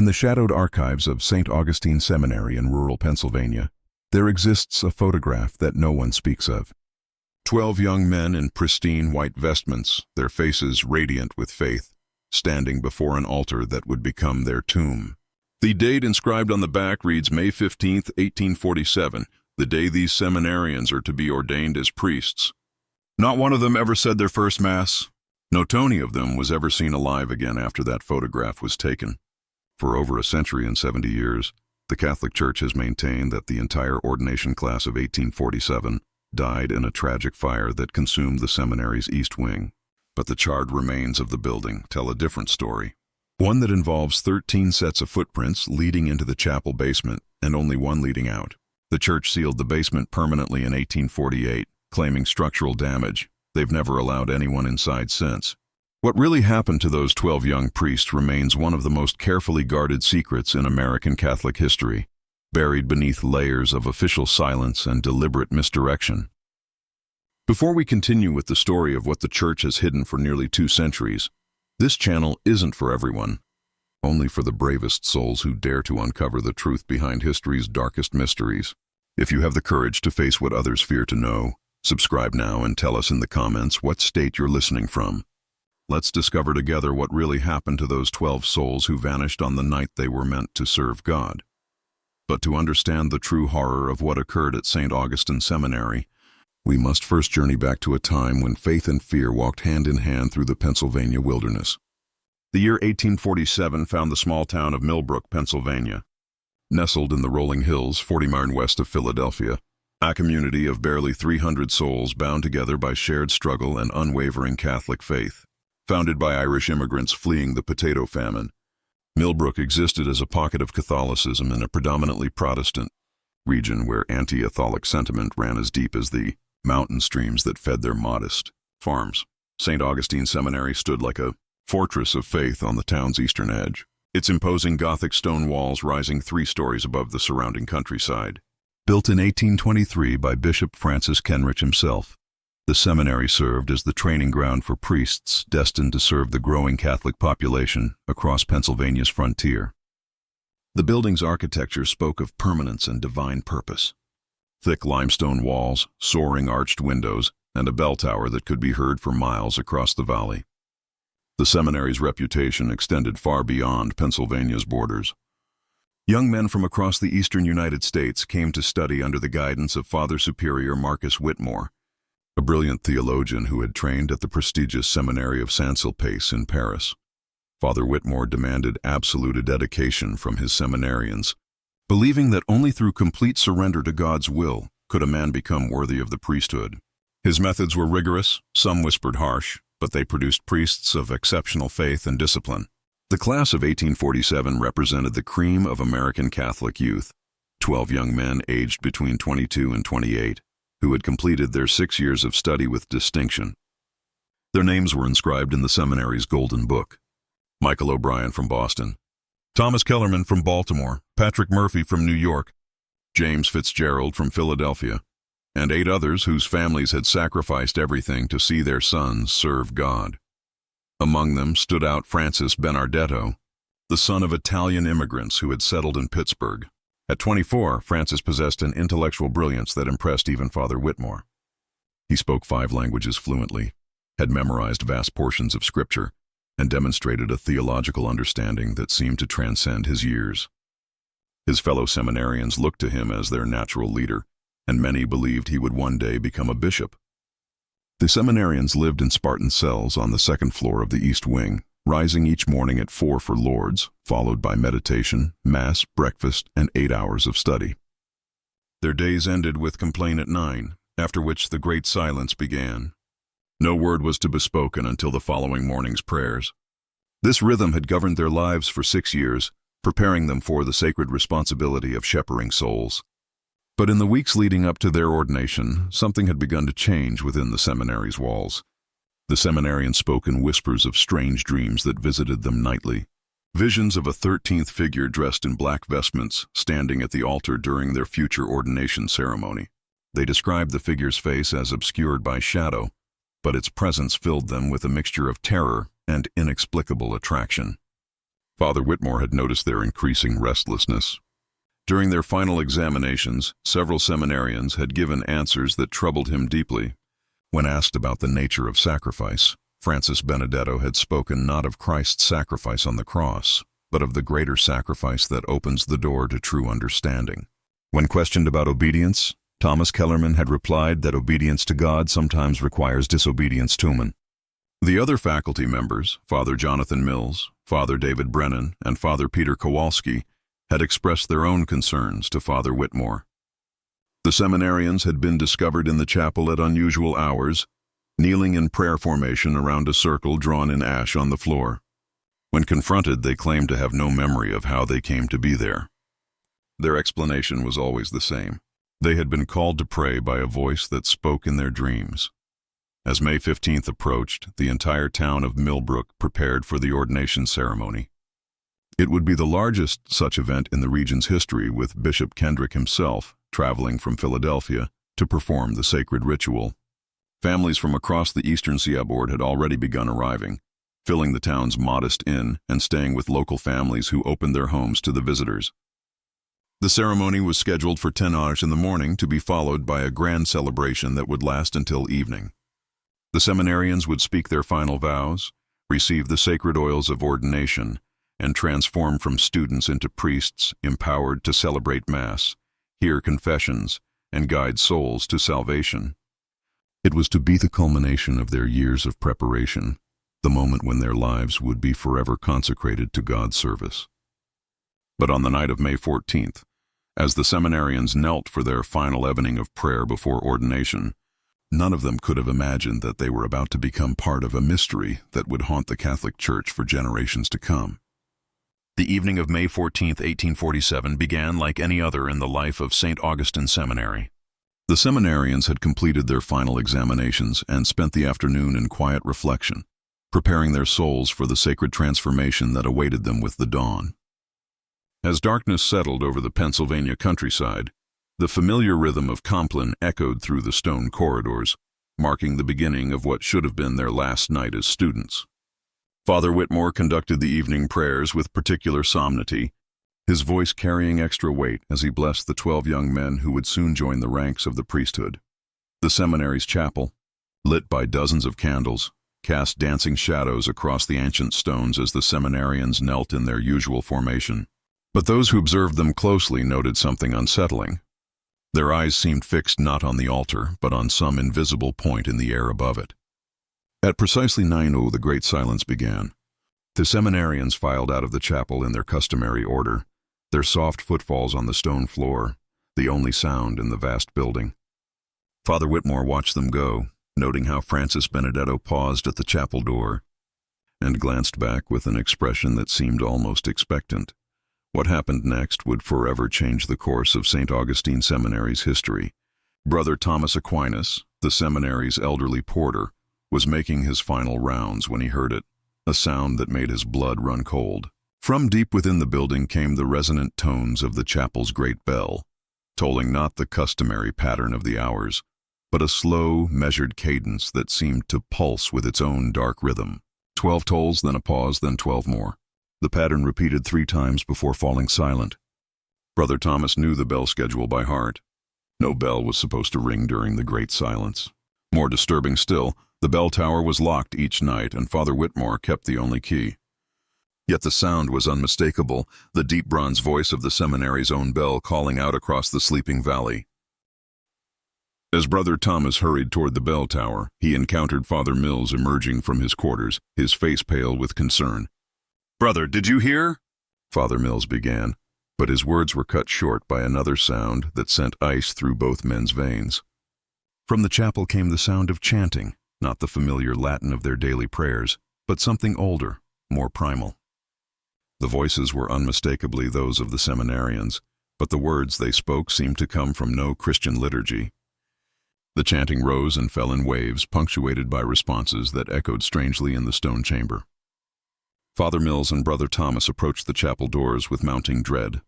In the shadowed archives of Saint Augustine Seminary in rural Pennsylvania, there exists a photograph that no one speaks of. 12 young men in pristine white vestments, their faces radiant with faith, standing before an altar that would become their tomb. The date inscribed on the back reads May 15, 1847, the day these seminarians are to be ordained as priests. Not one of them ever said their first Mass. No Tony of them was ever seen alive again after that photograph was taken. For over a century and 70 years, the Catholic Church has maintained that the entire ordination class of 1847 died in a tragic fire that consumed the seminary's east wing. But the charred remains of the building tell a different story. One that involves 13 sets of footprints leading into the chapel basement and only one leading out. The church sealed the basement permanently in 1848, claiming structural damage. They've never allowed anyone inside since. What really happened to those 12 young priests remains one of the most carefully guarded secrets in American Catholic history, buried beneath layers of official silence and deliberate misdirection. Before we continue with the story of what the Church has hidden for nearly 2 centuries, this channel isn't for everyone, only for the bravest souls who dare to uncover the truth behind history's darkest mysteries. If you have the courage to face what others fear to know, subscribe now and tell us in the comments what state you're listening from. Let's discover together what really happened to those 12 souls who vanished on the night they were meant to serve God. But to understand the true horror of what occurred at Saint Augustine Seminary, we must first journey back to a time when faith and fear walked hand in hand through the Pennsylvania wilderness. The year 1847 found the small town of Millbrook, Pennsylvania. Nestled in the rolling hills 40 miles west of Philadelphia, a community of barely 300 souls bound together by shared struggle and unwavering Catholic faith. Founded by Irish immigrants fleeing the potato famine, Millbrook existed as a pocket of Catholicism in a predominantly Protestant region where anti-Catholic sentiment ran as deep as the mountain streams that fed their modest farms. Saint Augustine Seminary stood like a fortress of faith on the town's eastern edge, its imposing Gothic stone walls rising 3 stories above the surrounding countryside. Built in 1823 by Bishop Francis Kenrich himself, the seminary served as the training ground for priests destined to serve the growing Catholic population across Pennsylvania's frontier. The building's architecture spoke of permanence and divine purpose. Thick limestone walls, soaring arched windows, and a bell tower that could be heard for miles across the valley. The seminary's reputation extended far beyond Pennsylvania's borders. Young men from across the eastern United States came to study under the guidance of Father Superior Marcus Whitmore, a brilliant theologian who had trained at the prestigious seminary of Saint-Sulpice in Paris. Father Whitmore demanded absolute dedication from his seminarians, believing that only through complete surrender to God's will could a man become worthy of the priesthood. His methods were rigorous, some whispered harsh, but they produced priests of exceptional faith and discipline. The class of 1847 represented the cream of American Catholic youth, 12 young men aged between 22 and 28, who had completed their 6 years of study with distinction. Their names were inscribed in the seminary's Golden Book. Michael O'Brien from Boston, Thomas Kellerman from Baltimore, Patrick Murphy from New York, James Fitzgerald from Philadelphia, and 8 others whose families had sacrificed everything to see their sons serve God. Among them stood out Francis Benardetto, the son of Italian immigrants who had settled in Pittsburgh. At 24, Francis possessed an intellectual brilliance that impressed even Father Whitmore. He spoke 5 languages fluently, had memorized vast portions of Scripture, and demonstrated a theological understanding that seemed to transcend his years. His fellow seminarians looked to him as their natural leader, and many believed he would one day become a bishop. The seminarians lived in Spartan cells on the 2nd floor of the East Wing, rising each morning at 4 for lauds, followed by meditation, Mass, breakfast, and 8 hours of study. Their days ended with complaint at 9, after which the great silence began. No word was to be spoken until the following morning's prayers. This rhythm had governed their lives for 6 years, preparing them for the sacred responsibility of shepherding souls. But in the weeks leading up to their ordination, something had begun to change within the seminary's walls. The seminarians spoke in whispers of strange dreams that visited them nightly. Visions of a 13th figure dressed in black vestments standing at the altar during their future ordination ceremony. They described the figure's face as obscured by shadow, but its presence filled them with a mixture of terror and inexplicable attraction. Father Whitmore had noticed their increasing restlessness. During their final examinations, several seminarians had given answers that troubled him deeply. When asked about the nature of sacrifice, Francis Benedetto had spoken not of Christ's sacrifice on the cross, but of the greater sacrifice that opens the door to true understanding. When questioned about obedience, Thomas Kellerman had replied that obedience to God sometimes requires disobedience to man. The other faculty members, Father Jonathan Mills, Father David Brennan, and Father Peter Kowalski, had expressed their own concerns to Father Whitmore. The seminarians had been discovered in the chapel at unusual hours, kneeling in prayer formation around a circle drawn in ash on the floor. When confronted, they claimed to have no memory of how they came to be there. Their explanation was always the same. They had been called to pray by a voice that spoke in their dreams. As May 15th approached, the entire town of Millbrook prepared for the ordination ceremony. It would be the largest such event in the region's history, with Bishop Kendrick himself traveling from Philadelphia to perform the sacred ritual. Families from across the eastern seaboard had already begun arriving, filling the town's modest inn and staying with local families who opened their homes to the visitors. The ceremony was scheduled for 10 hours in the morning, to be followed by a grand celebration that would last until evening. The seminarians would speak their final vows, receive the sacred oils of ordination, and transform from students into priests empowered to celebrate Mass, hear confessions, and guide souls to salvation. It was to be the culmination of their years of preparation, the moment when their lives would be forever consecrated to God's service. But on the night of May 14th, as the seminarians knelt for their final evening of prayer before ordination, none of them could have imagined that they were about to become part of a mystery that would haunt the Catholic Church for generations to come. The evening of May 14, 1847 began like any other in the life of Saint Augustine Seminary. The seminarians had completed their final examinations and spent the afternoon in quiet reflection, preparing their souls for the sacred transformation that awaited them with the dawn. As darkness settled over the Pennsylvania countryside, the familiar rhythm of Compline echoed through the stone corridors, marking the beginning of what should have been their last night as students. Father Whitmore conducted the evening prayers with particular solemnity, his voice carrying extra weight as he blessed the 12 young men who would soon join the ranks of the priesthood. The seminary's chapel, lit by dozens of candles, cast dancing shadows across the ancient stones as the seminarians knelt in their usual formation. But those who observed them closely noted something unsettling. Their eyes seemed fixed not on the altar, but on some invisible point in the air above it. At precisely 9:00, the great silence began. The seminarians filed out of the chapel in their customary order, their soft footfalls on the stone floor, the only sound in the vast building. Father Whitmore watched them go, noting how Francis Benedetto paused at the chapel door and glanced back with an expression that seemed almost expectant. What happened next would forever change the course of Saint Augustine Seminary's history. Brother Thomas Aquinas, the seminary's elderly porter, was making his final rounds when he heard it, a sound that made his blood run cold. From deep within the building came the resonant tones of the chapel's great bell, tolling not the customary pattern of the hours, but a slow, measured cadence that seemed to pulse with its own dark rhythm. 12 tolls, then a pause, then 12 more. The pattern repeated 3 times before falling silent. Brother Thomas knew the bell schedule by heart. No bell was supposed to ring during the great silence. More disturbing still, the bell tower was locked each night, and Father Whitmore kept the only key. Yet the sound was unmistakable, the deep bronze voice of the seminary's own bell calling out across the sleeping valley. As Brother Thomas hurried toward the bell tower, he encountered Father Mills emerging from his quarters, his face pale with concern. "Brother, did you hear?" Father Mills began, but his words were cut short by another sound that sent ice through both men's veins. From the chapel came the sound of chanting, not the familiar Latin of their daily prayers, but something older, more primal. The voices were unmistakably those of the seminarians, but the words they spoke seemed to come from no Christian liturgy. The chanting rose and fell in waves, punctuated by responses that echoed strangely in the stone chamber. Father Mills and Brother Thomas approached the chapel doors with mounting dread.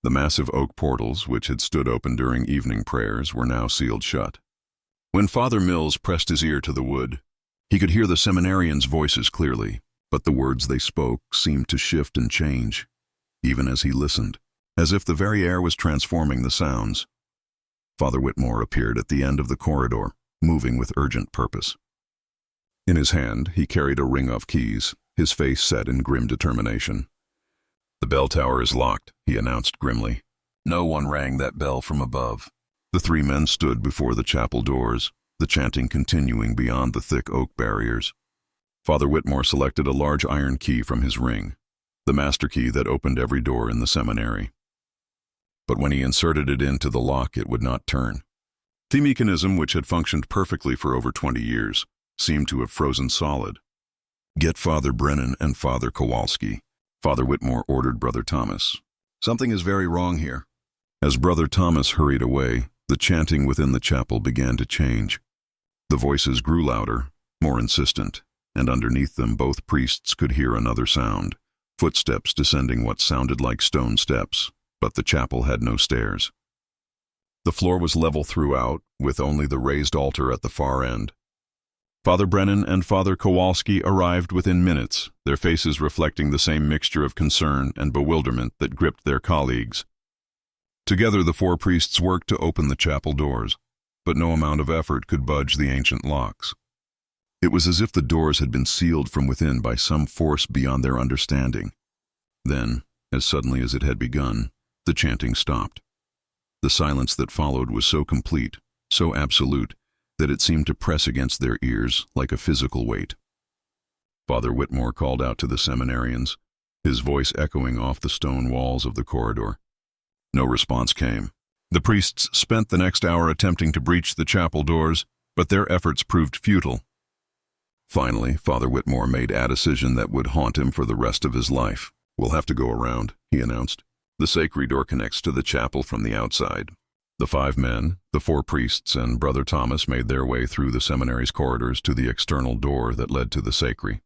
The massive oak portals, which had stood open during evening prayers, were now sealed shut. When Father Mills pressed his ear to the wood, he could hear the seminarians' voices clearly. but the words they spoke seemed to shift and change, even as he listened, as if the very air was transforming the sounds. Father Whitmore appeared at the end of the corridor, moving with urgent purpose. In his hand, he carried a ring of keys, his face set in grim determination. "The bell tower is locked," he announced grimly. "No one rang that bell from above." The three men stood before the chapel doors, the chanting continuing beyond the thick oak barriers. Father Whitmore selected a large iron key from his ring, the master key that opened every door in the seminary. But when he inserted it into the lock, it would not turn. The mechanism, which had functioned perfectly for over 20 years, seemed to have frozen solid. "Get Father Brennan and Father Kowalski," Father Whitmore ordered Brother Thomas. "Something is very wrong here." As Brother Thomas hurried away, the chanting within the chapel began to change. The voices grew louder, more insistent, and underneath them both priests could hear another sound, footsteps descending what sounded like stone steps, but the chapel had no stairs. The floor was level throughout, with only the raised altar at the far end. Father Brennan and Father Kowalski arrived within minutes, their faces reflecting the same mixture of concern and bewilderment that gripped their colleagues. Together the four priests worked to open the chapel doors, but no amount of effort could budge the ancient locks. It was as if the doors had been sealed from within by some force beyond their understanding. Then, as suddenly as it had begun, the chanting stopped. The silence that followed was so complete, so absolute, that it seemed to press against their ears like a physical weight. Father Whitmore called out to the seminarians, his voice echoing off the stone walls of the corridor. No response came. The priests spent the next hour attempting to breach the chapel doors, but their efforts proved futile. Finally, Father Whitmore made a decision that would haunt him for the rest of his life. "We'll have to go around," he announced. "The sacred door connects to the chapel from the outside." The 5 men, the 4 priests, and Brother Thomas made their way through the seminary's corridors to the external door that led to the sacred.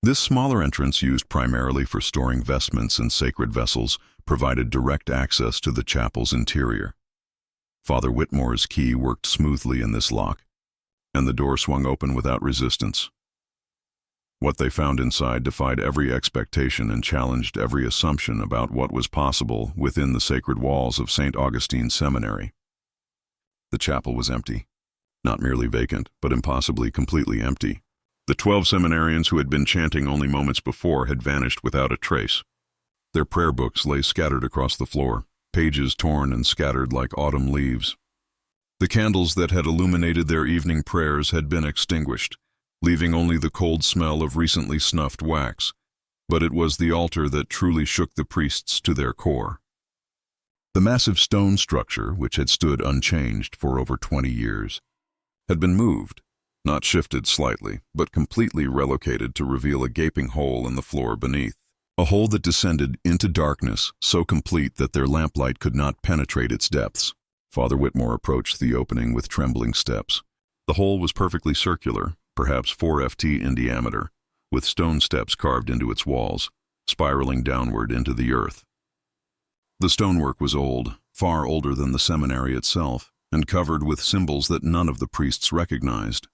This smaller entrance, used primarily for storing vestments and sacred vessels, provided direct access to the chapel's interior. Father Whitmore's key worked smoothly in this lock, and the door swung open without resistance. What they found inside defied every expectation and challenged every assumption about what was possible within the sacred walls of Saint Augustine Seminary. The chapel was empty. Not merely vacant, but impossibly completely empty. The 12 seminarians who had been chanting only moments before had vanished without a trace. Their prayer books lay scattered across the floor, pages torn and scattered like autumn leaves. The candles that had illuminated their evening prayers had been extinguished, leaving only the cold smell of recently snuffed wax, but it was the altar that truly shook the priests to their core. The massive stone structure, which had stood unchanged for over 20 years, had been moved, not shifted slightly, but completely relocated to reveal a gaping hole in the floor beneath. A hole that descended into darkness so complete that their lamplight could not penetrate its depths. Father Whitmore approached the opening with trembling steps. The hole was perfectly circular, perhaps 4 ft in diameter, with stone steps carved into its walls, spiraling downward into the earth. The stonework was old, far older than the seminary itself, and covered with symbols that none of the priests recognized.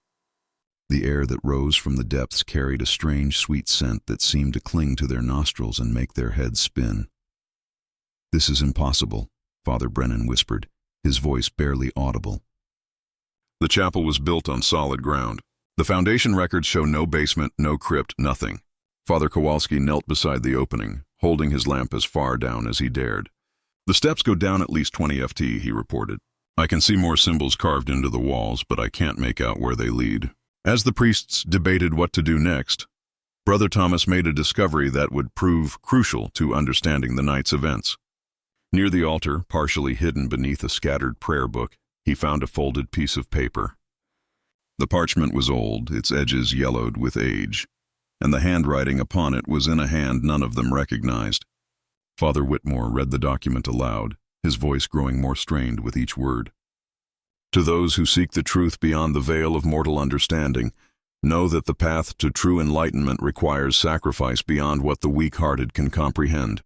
The air that rose from the depths carried a strange, sweet scent that seemed to cling to their nostrils and make their heads spin. "This is impossible," Father Brennan whispered, his voice barely audible. The chapel was built on solid ground. The foundation records show no basement, no crypt, nothing. Father Kowalski knelt beside the opening, holding his lamp as far down as he dared. "The steps go down at least 20 ft, he reported. "I can see more symbols carved into the walls, but I can't make out where they lead." As the priests debated what to do next, Brother Thomas made a discovery that would prove crucial to understanding the night's events. Near the altar, partially hidden beneath a scattered prayer book, he found a folded piece of paper. The parchment was old, its edges yellowed with age, and the handwriting upon it was in a hand none of them recognized. Father Whitmore read the document aloud, his voice growing more strained with each word. "To those who seek the truth beyond the veil of mortal understanding, know that the path to true enlightenment requires sacrifice beyond what the weak-hearted can comprehend.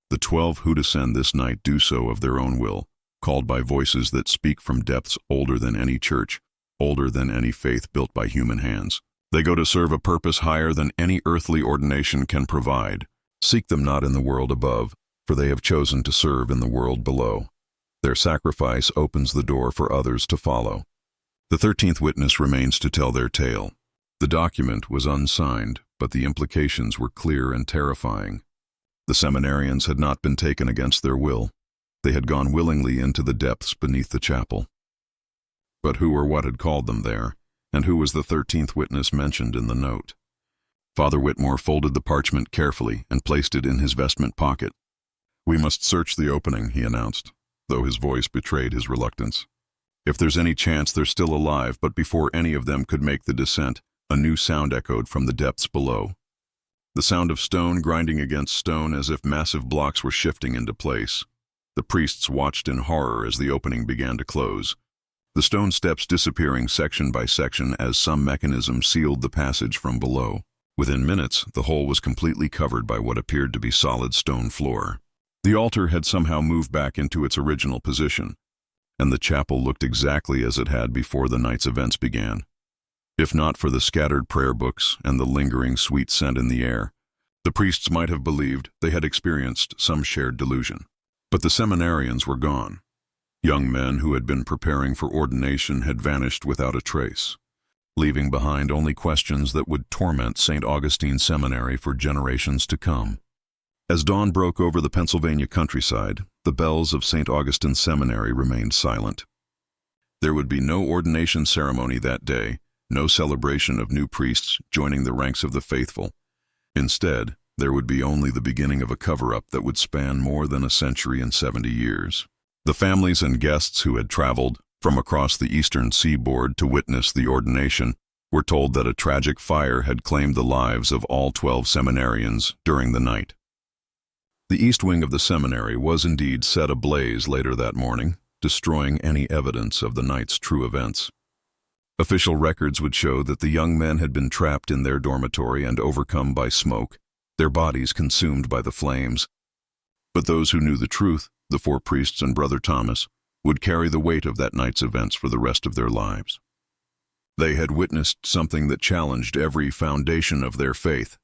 The 12 who descend this night do so of their own will, called by voices that speak from depths older than any church, older than any faith built by human hands. They go to serve a purpose higher than any earthly ordination can provide. Seek them not in the world above, for they have chosen to serve in the world below. Their sacrifice opens the door for others to follow. The 13th witness remains to tell their tale. The document was unsigned, but the implications were clear and terrifying. The seminarians had not been taken against their will. They had gone willingly into the depths beneath the chapel. But who or what had called them there, and who was the 13th witness mentioned in the note? Father Whitmore folded the parchment carefully and placed it in his vestment pocket. "We must search the opening," he announced, though his voice betrayed his reluctance. "If there's any chance they're still alive," but before any of them could make the descent, a new sound echoed from the depths below. The sound of stone grinding against stone as if massive blocks were shifting into place. The priests watched in horror as the opening began to close, the stone steps disappearing section by section as some mechanism sealed the passage from below. Within minutes, the hole was completely covered by what appeared to be solid stone floor. The altar had somehow moved back into its original position, and the chapel looked exactly as it had before the night's events began. If not for the scattered prayer books and the lingering sweet scent in the air, the priests might have believed they had experienced some shared delusion. But the seminarians were gone. Young men who had been preparing for ordination had vanished without a trace, leaving behind only questions that would torment Saint Augustine Seminary for generations to come. As dawn broke over the Pennsylvania countryside, the bells of Saint Augustine Seminary remained silent. There would be no ordination ceremony that day, no celebration of new priests joining the ranks of the faithful. Instead, there would be only the beginning of a cover-up that would span more than a century and 70 years. The families and guests who had traveled from across the eastern seaboard to witness the ordination were told that a tragic fire had claimed the lives of all 12 seminarians during the night. The east wing of the seminary was indeed set ablaze later that morning, destroying any evidence of the night's true events. Official records would show that the young men had been trapped in their dormitory and overcome by smoke, their bodies consumed by the flames. But those who knew the truth, the 4 priests and Brother Thomas, would carry the weight of that night's events for the rest of their lives. They had witnessed something that challenged every foundation of their faith,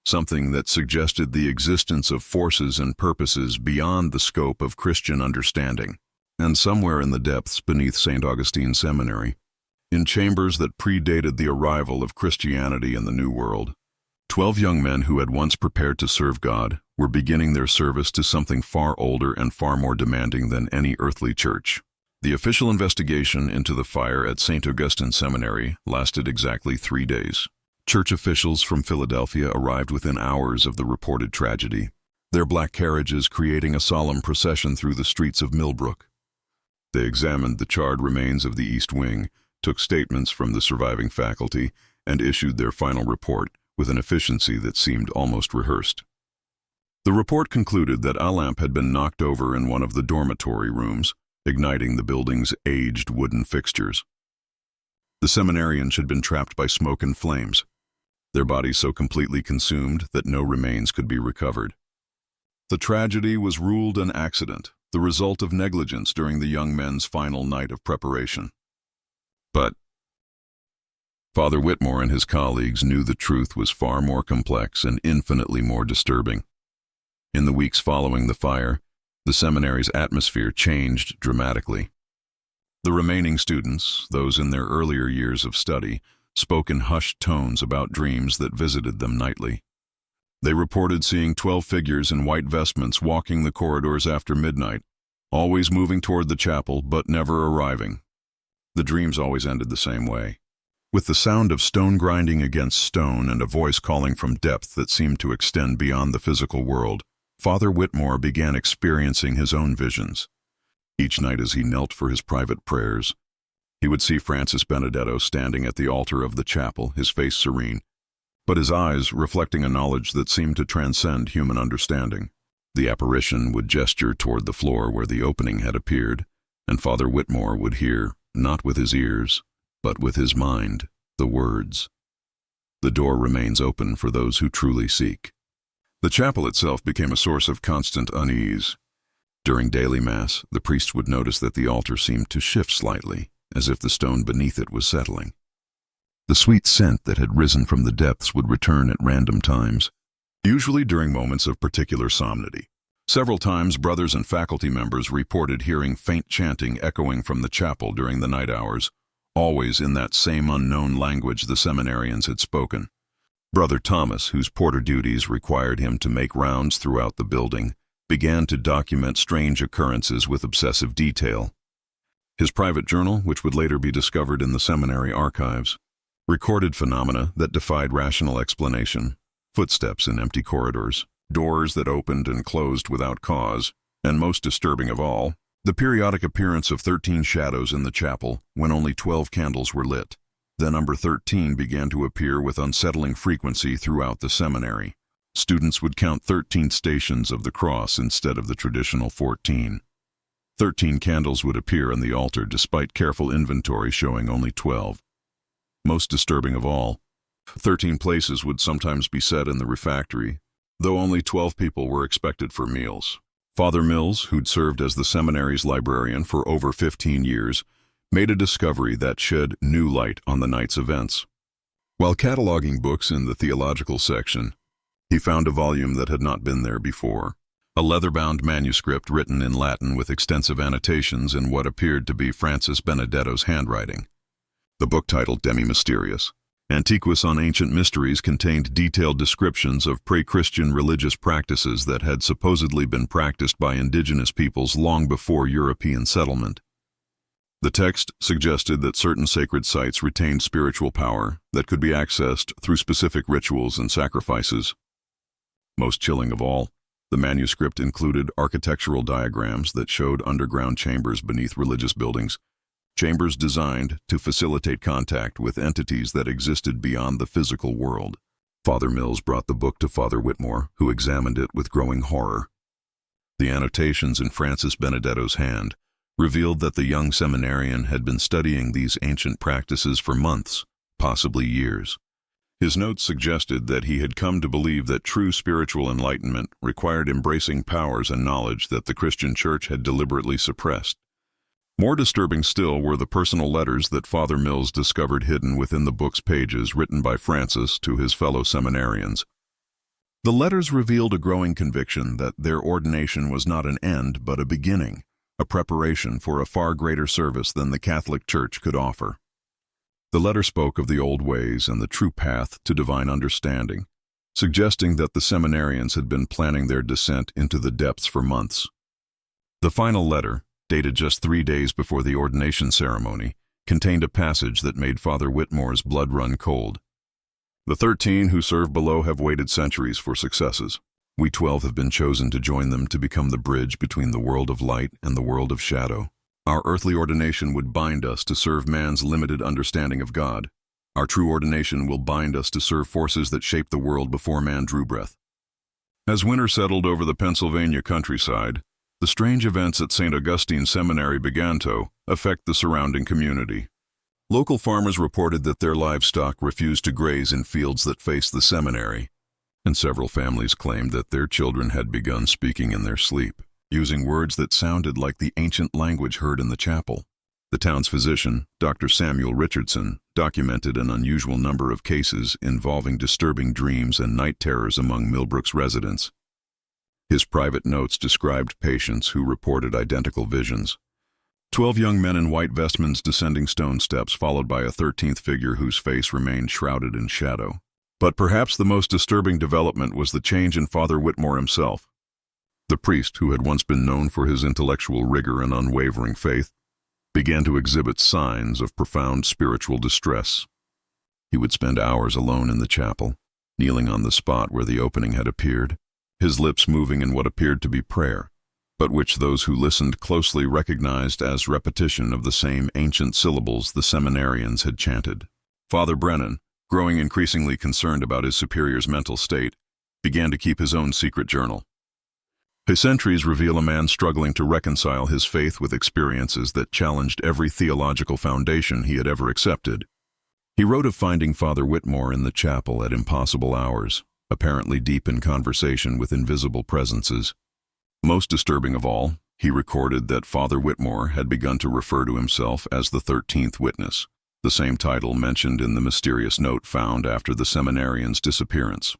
something that suggested the existence of forces and purposes beyond the scope of Christian understanding. And somewhere in the depths beneath Saint Augustine Seminary, in chambers that predated the arrival of Christianity in the New World, 12 young men who had once prepared to serve God were beginning their service to something far older and far more demanding than any earthly church. The official investigation into the fire at Saint Augustine Seminary lasted exactly 3 days. Church officials from Philadelphia arrived within hours of the reported tragedy, their black carriages creating a solemn procession through the streets of Millbrook. They examined the charred remains of the East Wing, took statements from the surviving faculty, and issued their final report with an efficiency that seemed almost rehearsed. The report concluded that a lamp had been knocked over in one of the dormitory rooms, igniting the building's aged wooden fixtures. The seminarians had been trapped by smoke and flames, their bodies so completely consumed that no remains could be recovered. The tragedy was ruled an accident, the result of negligence during the young men's final night of preparation. But Father Whitmore and his colleagues knew the truth was far more complex and infinitely more disturbing. In the weeks following the fire, the seminary's atmosphere changed dramatically. The remaining students, those in their earlier years of study, spoke in hushed tones about dreams that visited them nightly. They reported seeing 12 figures in white vestments walking the corridors after midnight, always moving toward the chapel but never arriving. The dreams always ended the same way, with the sound of stone grinding against stone and a voice calling from depth that seemed to extend beyond the physical world. Father Whitmore began experiencing his own visions. Each night as he knelt for his private prayers, he would see Francis Benedetto standing at the altar of the chapel, his face serene, but his eyes reflecting a knowledge that seemed to transcend human understanding. The apparition would gesture toward the floor where the opening had appeared, and Father Whitmore would hear, not with his ears, but with his mind, the words, "The door remains open for those who truly seek." The chapel itself became a source of constant unease. During daily mass, the priest would notice that the altar seemed to shift slightly, as if the stone beneath it was settling. The sweet scent that had risen from the depths would return at random times, usually during moments of particular solemnity. Several times, brothers and faculty members reported hearing faint chanting echoing from the chapel during the night hours, always in that same unknown language the seminarians had spoken. Brother Thomas, whose porter duties required him to make rounds throughout the building, began to document strange occurrences with obsessive detail. His private journal, which would later be discovered in the seminary archives, recorded phenomena that defied rational explanation: footsteps in empty corridors, doors that opened and closed without cause, and most disturbing of all, the periodic appearance of 13 shadows in the chapel when only 12 candles were lit. The number 13 began to appear with unsettling frequency throughout the seminary. Students would count 13 stations of the cross instead of the traditional 14. 13 candles would appear on the altar despite careful inventory showing only 12. Most disturbing of all, 13 places would sometimes be set in the refectory, though only 12 people were expected for meals. Father Mills, who'd served as the seminary's librarian for over 15 years, made a discovery that shed new light on the night's events. While cataloging books in the theological section, he found a volume that had not been there before, a leather-bound manuscript written in Latin with extensive annotations in what appeared to be Francis Benedetto's handwriting. The book, titled Demi Mysterious, Antiquus on Ancient Mysteries, contained detailed descriptions of pre-Christian religious practices that had supposedly been practiced by indigenous peoples long before European settlement. The text suggested that certain sacred sites retained spiritual power that could be accessed through specific rituals and sacrifices. Most chilling of all, the manuscript included architectural diagrams that showed underground chambers beneath religious buildings, chambers designed to facilitate contact with entities that existed beyond the physical world. Father Mills brought the book to Father Whitmore, who examined it with growing horror. The annotations in Francis Benedetto's hand revealed that the young seminarian had been studying these ancient practices for months, possibly years. His notes suggested that he had come to believe that true spiritual enlightenment required embracing powers and knowledge that the Christian Church had deliberately suppressed. More disturbing still were the personal letters that Father Mills discovered hidden within the book's pages, written by Francis to his fellow seminarians. The letters revealed a growing conviction that their ordination was not an end but a beginning, a preparation for a far greater service than the Catholic Church could offer. The letter spoke of the old ways and the true path to divine understanding, suggesting that the seminarians had been planning their descent into the depths for months. The final letter, dated just 3 days before the ordination ceremony, contained a passage that made Father Whitmore's blood run cold. "The 13 who serve below have waited centuries for successes. We 12 have been chosen to join them to become the bridge between the world of light and the world of shadow. Our earthly ordination would bind us to serve man's limited understanding of God. Our true ordination will bind us to serve forces that shaped the world before man drew breath." As winter settled over the Pennsylvania countryside, the strange events at Saint Augustine Seminary began to affect the surrounding community. Local farmers reported that their livestock refused to graze in fields that faced the seminary, and several families claimed that their children had begun speaking in their sleep, using words that sounded like the ancient language heard in the chapel. The town's physician, Dr. Samuel Richardson, documented an unusual number of cases involving disturbing dreams and night terrors among Millbrook's residents. His private notes described patients who reported identical visions. 12 young men in white vestments descending stone steps, followed by a 13th figure whose face remained shrouded in shadow. But perhaps the most disturbing development was the change in Father Whitmore himself. The priest, who had once been known for his intellectual rigor and unwavering faith, began to exhibit signs of profound spiritual distress. He would spend hours alone in the chapel, kneeling on the spot where the opening had appeared, his lips moving in what appeared to be prayer, but which those who listened closely recognized as repetition of the same ancient syllables the seminarians had chanted. Father Brennan, growing increasingly concerned about his superior's mental state, began to keep his own secret journal. His entries reveal a man struggling to reconcile his faith with experiences that challenged every theological foundation he had ever accepted. He wrote of finding Father Whitmore in the chapel at impossible hours, apparently deep in conversation with invisible presences. Most disturbing of all, he recorded that Father Whitmore had begun to refer to himself as the 13th witness, the same title mentioned in the mysterious note found after the seminarians' disappearance.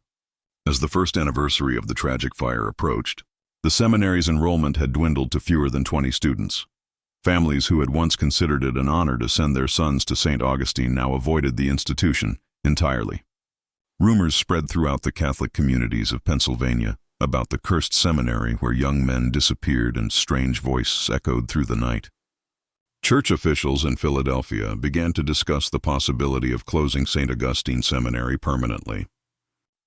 As the first anniversary of the tragic fire approached, the seminary's enrollment had dwindled to fewer than 20 students. Families who had once considered it an honor to send their sons to Saint Augustine now avoided the institution entirely. Rumors spread throughout the Catholic communities of Pennsylvania about the cursed seminary where young men disappeared and strange voices echoed through the night. Church officials in Philadelphia began to discuss the possibility of closing Saint Augustine Seminary permanently.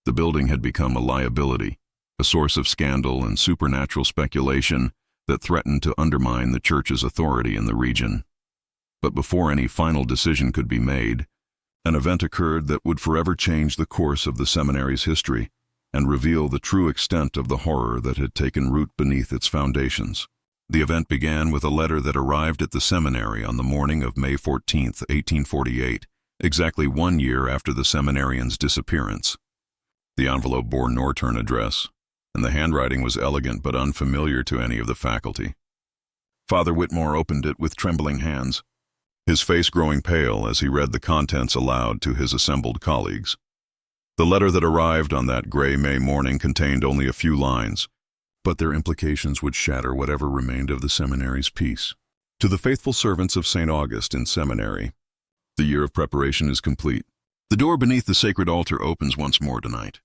The building had become a liability, a source of scandal and supernatural speculation that threatened to undermine the Church's authority in the region. But before any final decision could be made, an event occurred that would forever change the course of the seminary's history and reveal the true extent of the horror that had taken root beneath its foundations. The event began with a letter that arrived at the seminary on the morning of May 14, 1848, exactly 1 year after the seminarians' disappearance. The envelope bore Norturn address, and the handwriting was elegant but unfamiliar to any of the faculty. Father Whitmore opened it with trembling hands, his face growing pale as he read the contents aloud to his assembled colleagues. The letter that arrived on that gray May morning contained only a few lines, but their implications would shatter whatever remained of the seminary's peace. To the faithful servants of St. Augustine Seminary, the year of preparation is complete. The door beneath the sacred altar opens once more tonight.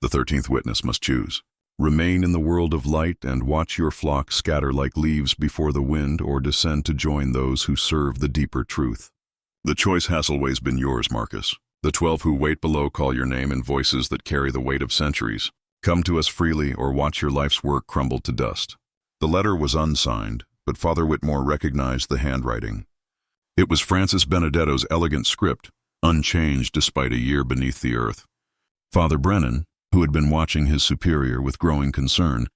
The 13th witness must choose. Remain in the world of light and watch your flock scatter like leaves before the wind, or descend to join those who serve the deeper truth. The choice has always been yours, Marcus. The 12 who wait below call your name in voices that carry the weight of centuries. Come to us freely or watch your life's work crumble to dust. The letter was unsigned, but Father Whitmore recognized the handwriting. It was Francis Benedetto's elegant script, unchanged despite a year beneath the earth. Father Brennan, who had been watching his superior with growing concern,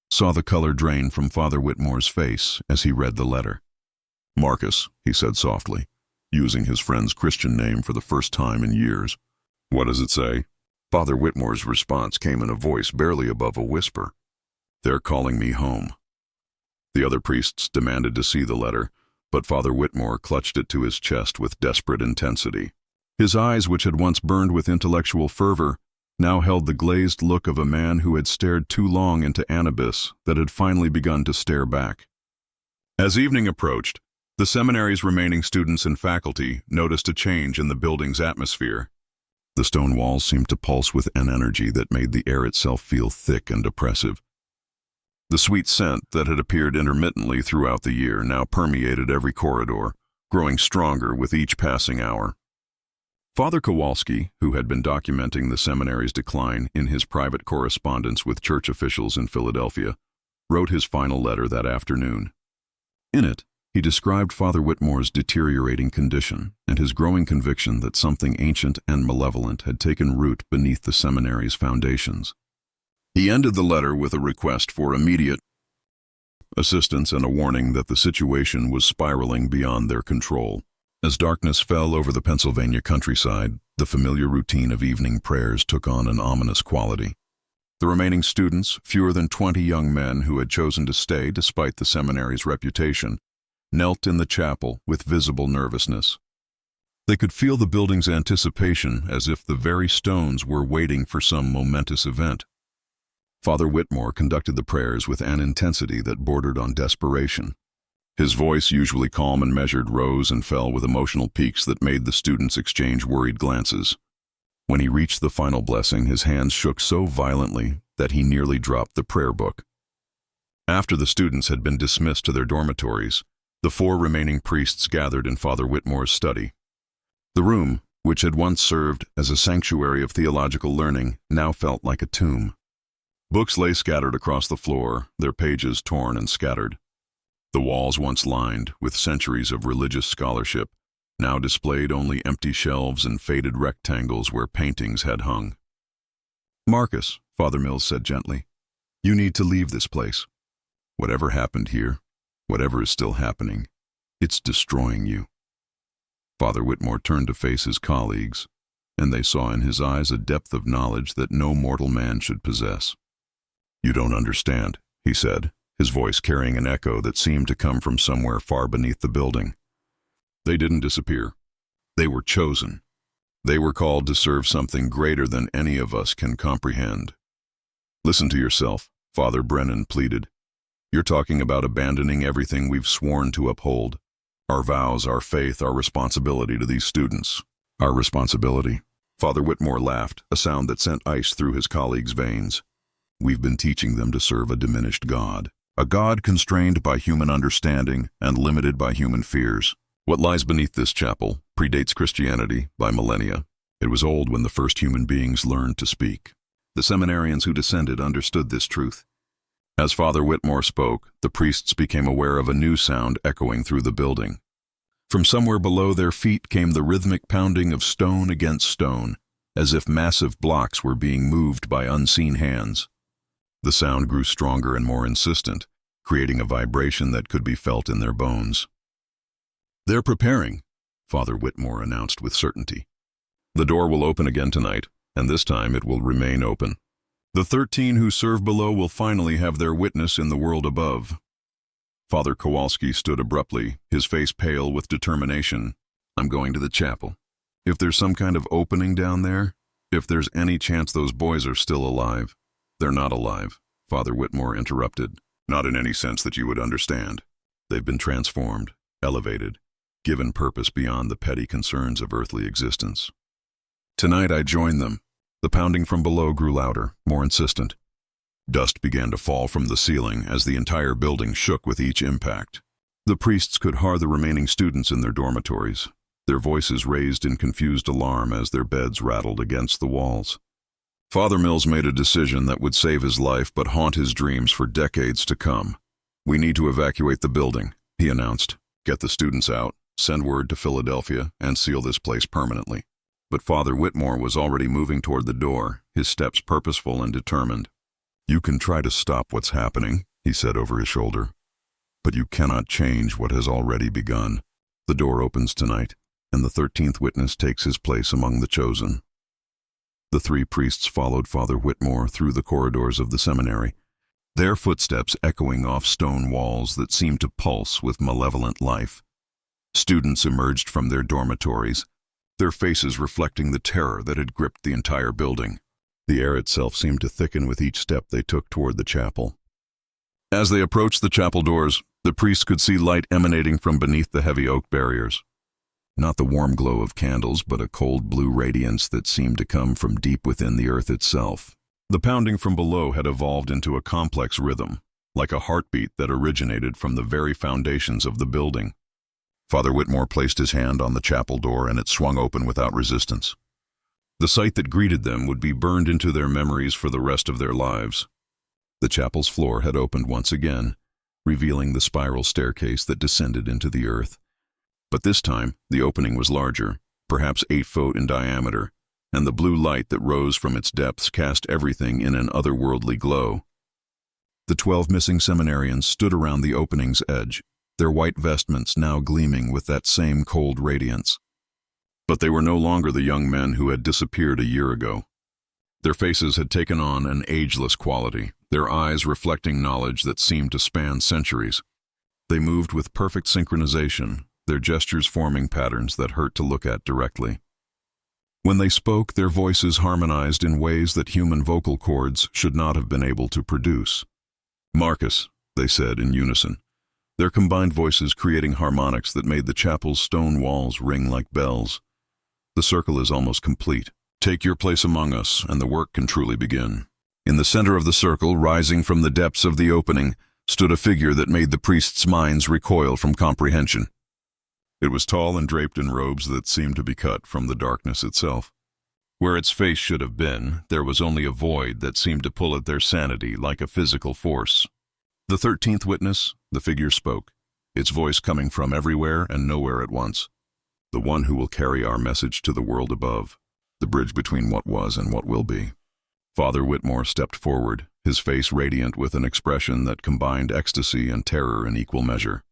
saw the color drain from Father Whitmore's face as he read the letter. "Marcus," he said softly, using his friend's Christian name for the first time in years. "What does it say?" Father Whitmore's response came in a voice barely above a whisper. "They're calling me home." The other priests demanded to see the letter, but Father Whitmore clutched it to his chest with desperate intensity. His eyes, which had once burned with intellectual fervor, now held the glazed look of a man who had stared too long into an abyss that had finally begun to stare back. As evening approached, the seminary's remaining students and faculty noticed a change in the building's atmosphere. The stone walls seemed to pulse with an energy that made the air itself feel thick and oppressive. The sweet scent that had appeared intermittently throughout the year now permeated every corridor, growing stronger with each passing hour. Father Kowalski, who had been documenting the seminary's decline in his private correspondence with church officials in Philadelphia, wrote his final letter that afternoon. In it, he described Father Whitmore's deteriorating condition and his growing conviction that something ancient and malevolent had taken root beneath the seminary's foundations. He ended the letter with a request for immediate assistance and a warning that the situation was spiraling beyond their control. As darkness fell over the Pennsylvania countryside, the familiar routine of evening prayers took on an ominous quality. The remaining students, fewer than 20 young men who had chosen to stay despite the seminary's reputation, knelt in the chapel with visible nervousness. They could feel the building's anticipation as if the very stones were waiting for some momentous event. Father Whitmore conducted the prayers with an intensity that bordered on desperation. His voice, usually calm and measured, rose and fell with emotional peaks that made the students exchange worried glances. When he reached the final blessing, his hands shook so violently that he nearly dropped the prayer book. After the students had been dismissed to their dormitories, the 4 remaining priests gathered in Father Whitmore's study. The room, which had once served as a sanctuary of theological learning, now felt like a tomb. Books lay scattered across the floor, their pages torn and scattered. The walls, once lined with centuries of religious scholarship, now displayed only empty shelves and faded rectangles where paintings had hung. "Marcus," Father Mills said gently, "you need to leave this place. Whatever happened here, whatever is still happening, it's destroying you." Father Whitmore turned to face his colleagues, and they saw in his eyes a depth of knowledge that no mortal man should possess. "You don't understand," he said, his voice carrying an echo that seemed to come from somewhere far beneath the building. "They didn't disappear. They were chosen. They were called to serve something greater than any of us can comprehend. Listen to yourself, Father Brennan pleaded. You're talking about abandoning everything we've sworn to uphold. Our vows, our faith, our responsibility to these students. Our responsibility. Father Whitmore laughed, a sound that sent ice through his colleagues' veins. We've been teaching them to serve a diminished God. A God constrained by human understanding and limited by human fears. What lies beneath this chapel predates Christianity by millennia. It was old when the first human beings learned to speak. The seminarians who descended understood this truth. As Father Whitmore spoke, the priests became aware of a new sound echoing through the building. From somewhere below their feet came the rhythmic pounding of stone against stone, as if massive blocks were being moved by unseen hands. The sound grew stronger and more insistent, creating a vibration that could be felt in their bones. They're preparing, Father Whitmore announced with certainty. The door will open again tonight, and this time it will remain open. The 13 who serve below will finally have their witness in the world above. Father Kowalski stood abruptly, his face pale with determination. I'm going to the chapel. If there's some kind of opening down there, if there's any chance those boys are still alive. They're not alive, Father Whitmore interrupted. Not in any sense that you would understand. They've been transformed, elevated, given purpose beyond the petty concerns of earthly existence. Tonight I joined them. The pounding from below grew louder, more insistent. Dust began to fall from the ceiling as the entire building shook with each impact. The priests could hear the remaining students in their dormitories, their voices raised in confused alarm as their beds rattled against the walls. Father Mills made a decision that would save his life but haunt his dreams for decades to come. We need to evacuate the building, he announced. Get the students out, send word to Philadelphia, and seal this place permanently. But Father Whitmore was already moving toward the door, his steps purposeful and determined. You can try to stop what's happening, he said over his shoulder. But you cannot change what has already begun. The door opens tonight, and the 13th witness takes his place among the chosen. The 3 priests followed Father Whitmore through the corridors of the seminary, their footsteps echoing off stone walls that seemed to pulse with malevolent life. Students emerged from their dormitories, their faces reflecting the terror that had gripped the entire building. The air itself seemed to thicken with each step they took toward the chapel. As they approached the chapel doors, the priests could see light emanating from beneath the heavy oak barriers. Not the warm glow of candles, but a cold blue radiance that seemed to come from deep within the earth itself. The pounding from below had evolved into a complex rhythm, like a heartbeat that originated from the very foundations of the building. Father Whitmore placed his hand on the chapel door and it swung open without resistance. The sight that greeted them would be burned into their memories for the rest of their lives. The chapel's floor had opened once again, revealing the spiral staircase that descended into the earth. But this time, the opening was larger, perhaps 8 feet in diameter, and the blue light that rose from its depths cast everything in an otherworldly glow. The 12 missing seminarians stood around the opening's edge, their white vestments now gleaming with that same cold radiance. But they were no longer the young men who had disappeared a year ago. Their faces had taken on an ageless quality, their eyes reflecting knowledge that seemed to span centuries. They moved with perfect synchronization, their gestures forming patterns that hurt to look at directly. When they spoke, their voices harmonized in ways that human vocal cords should not have been able to produce. Marcus, they said in unison, their combined voices creating harmonics that made the chapel's stone walls ring like bells. The circle is almost complete. Take your place among us, and the work can truly begin. In the center of the circle, rising from the depths of the opening, stood a figure that made the priests' minds recoil from comprehension. It was tall and draped in robes that seemed to be cut from the darkness itself. Where its face should have been, there was only a void that seemed to pull at their sanity like a physical force. The 13th witness, the figure spoke, its voice coming from everywhere and nowhere at once. The one who will carry our message to the world above, the bridge between what was and what will be. Father Whitmore stepped forward, his face radiant with an expression that combined ecstasy and terror in equal measure.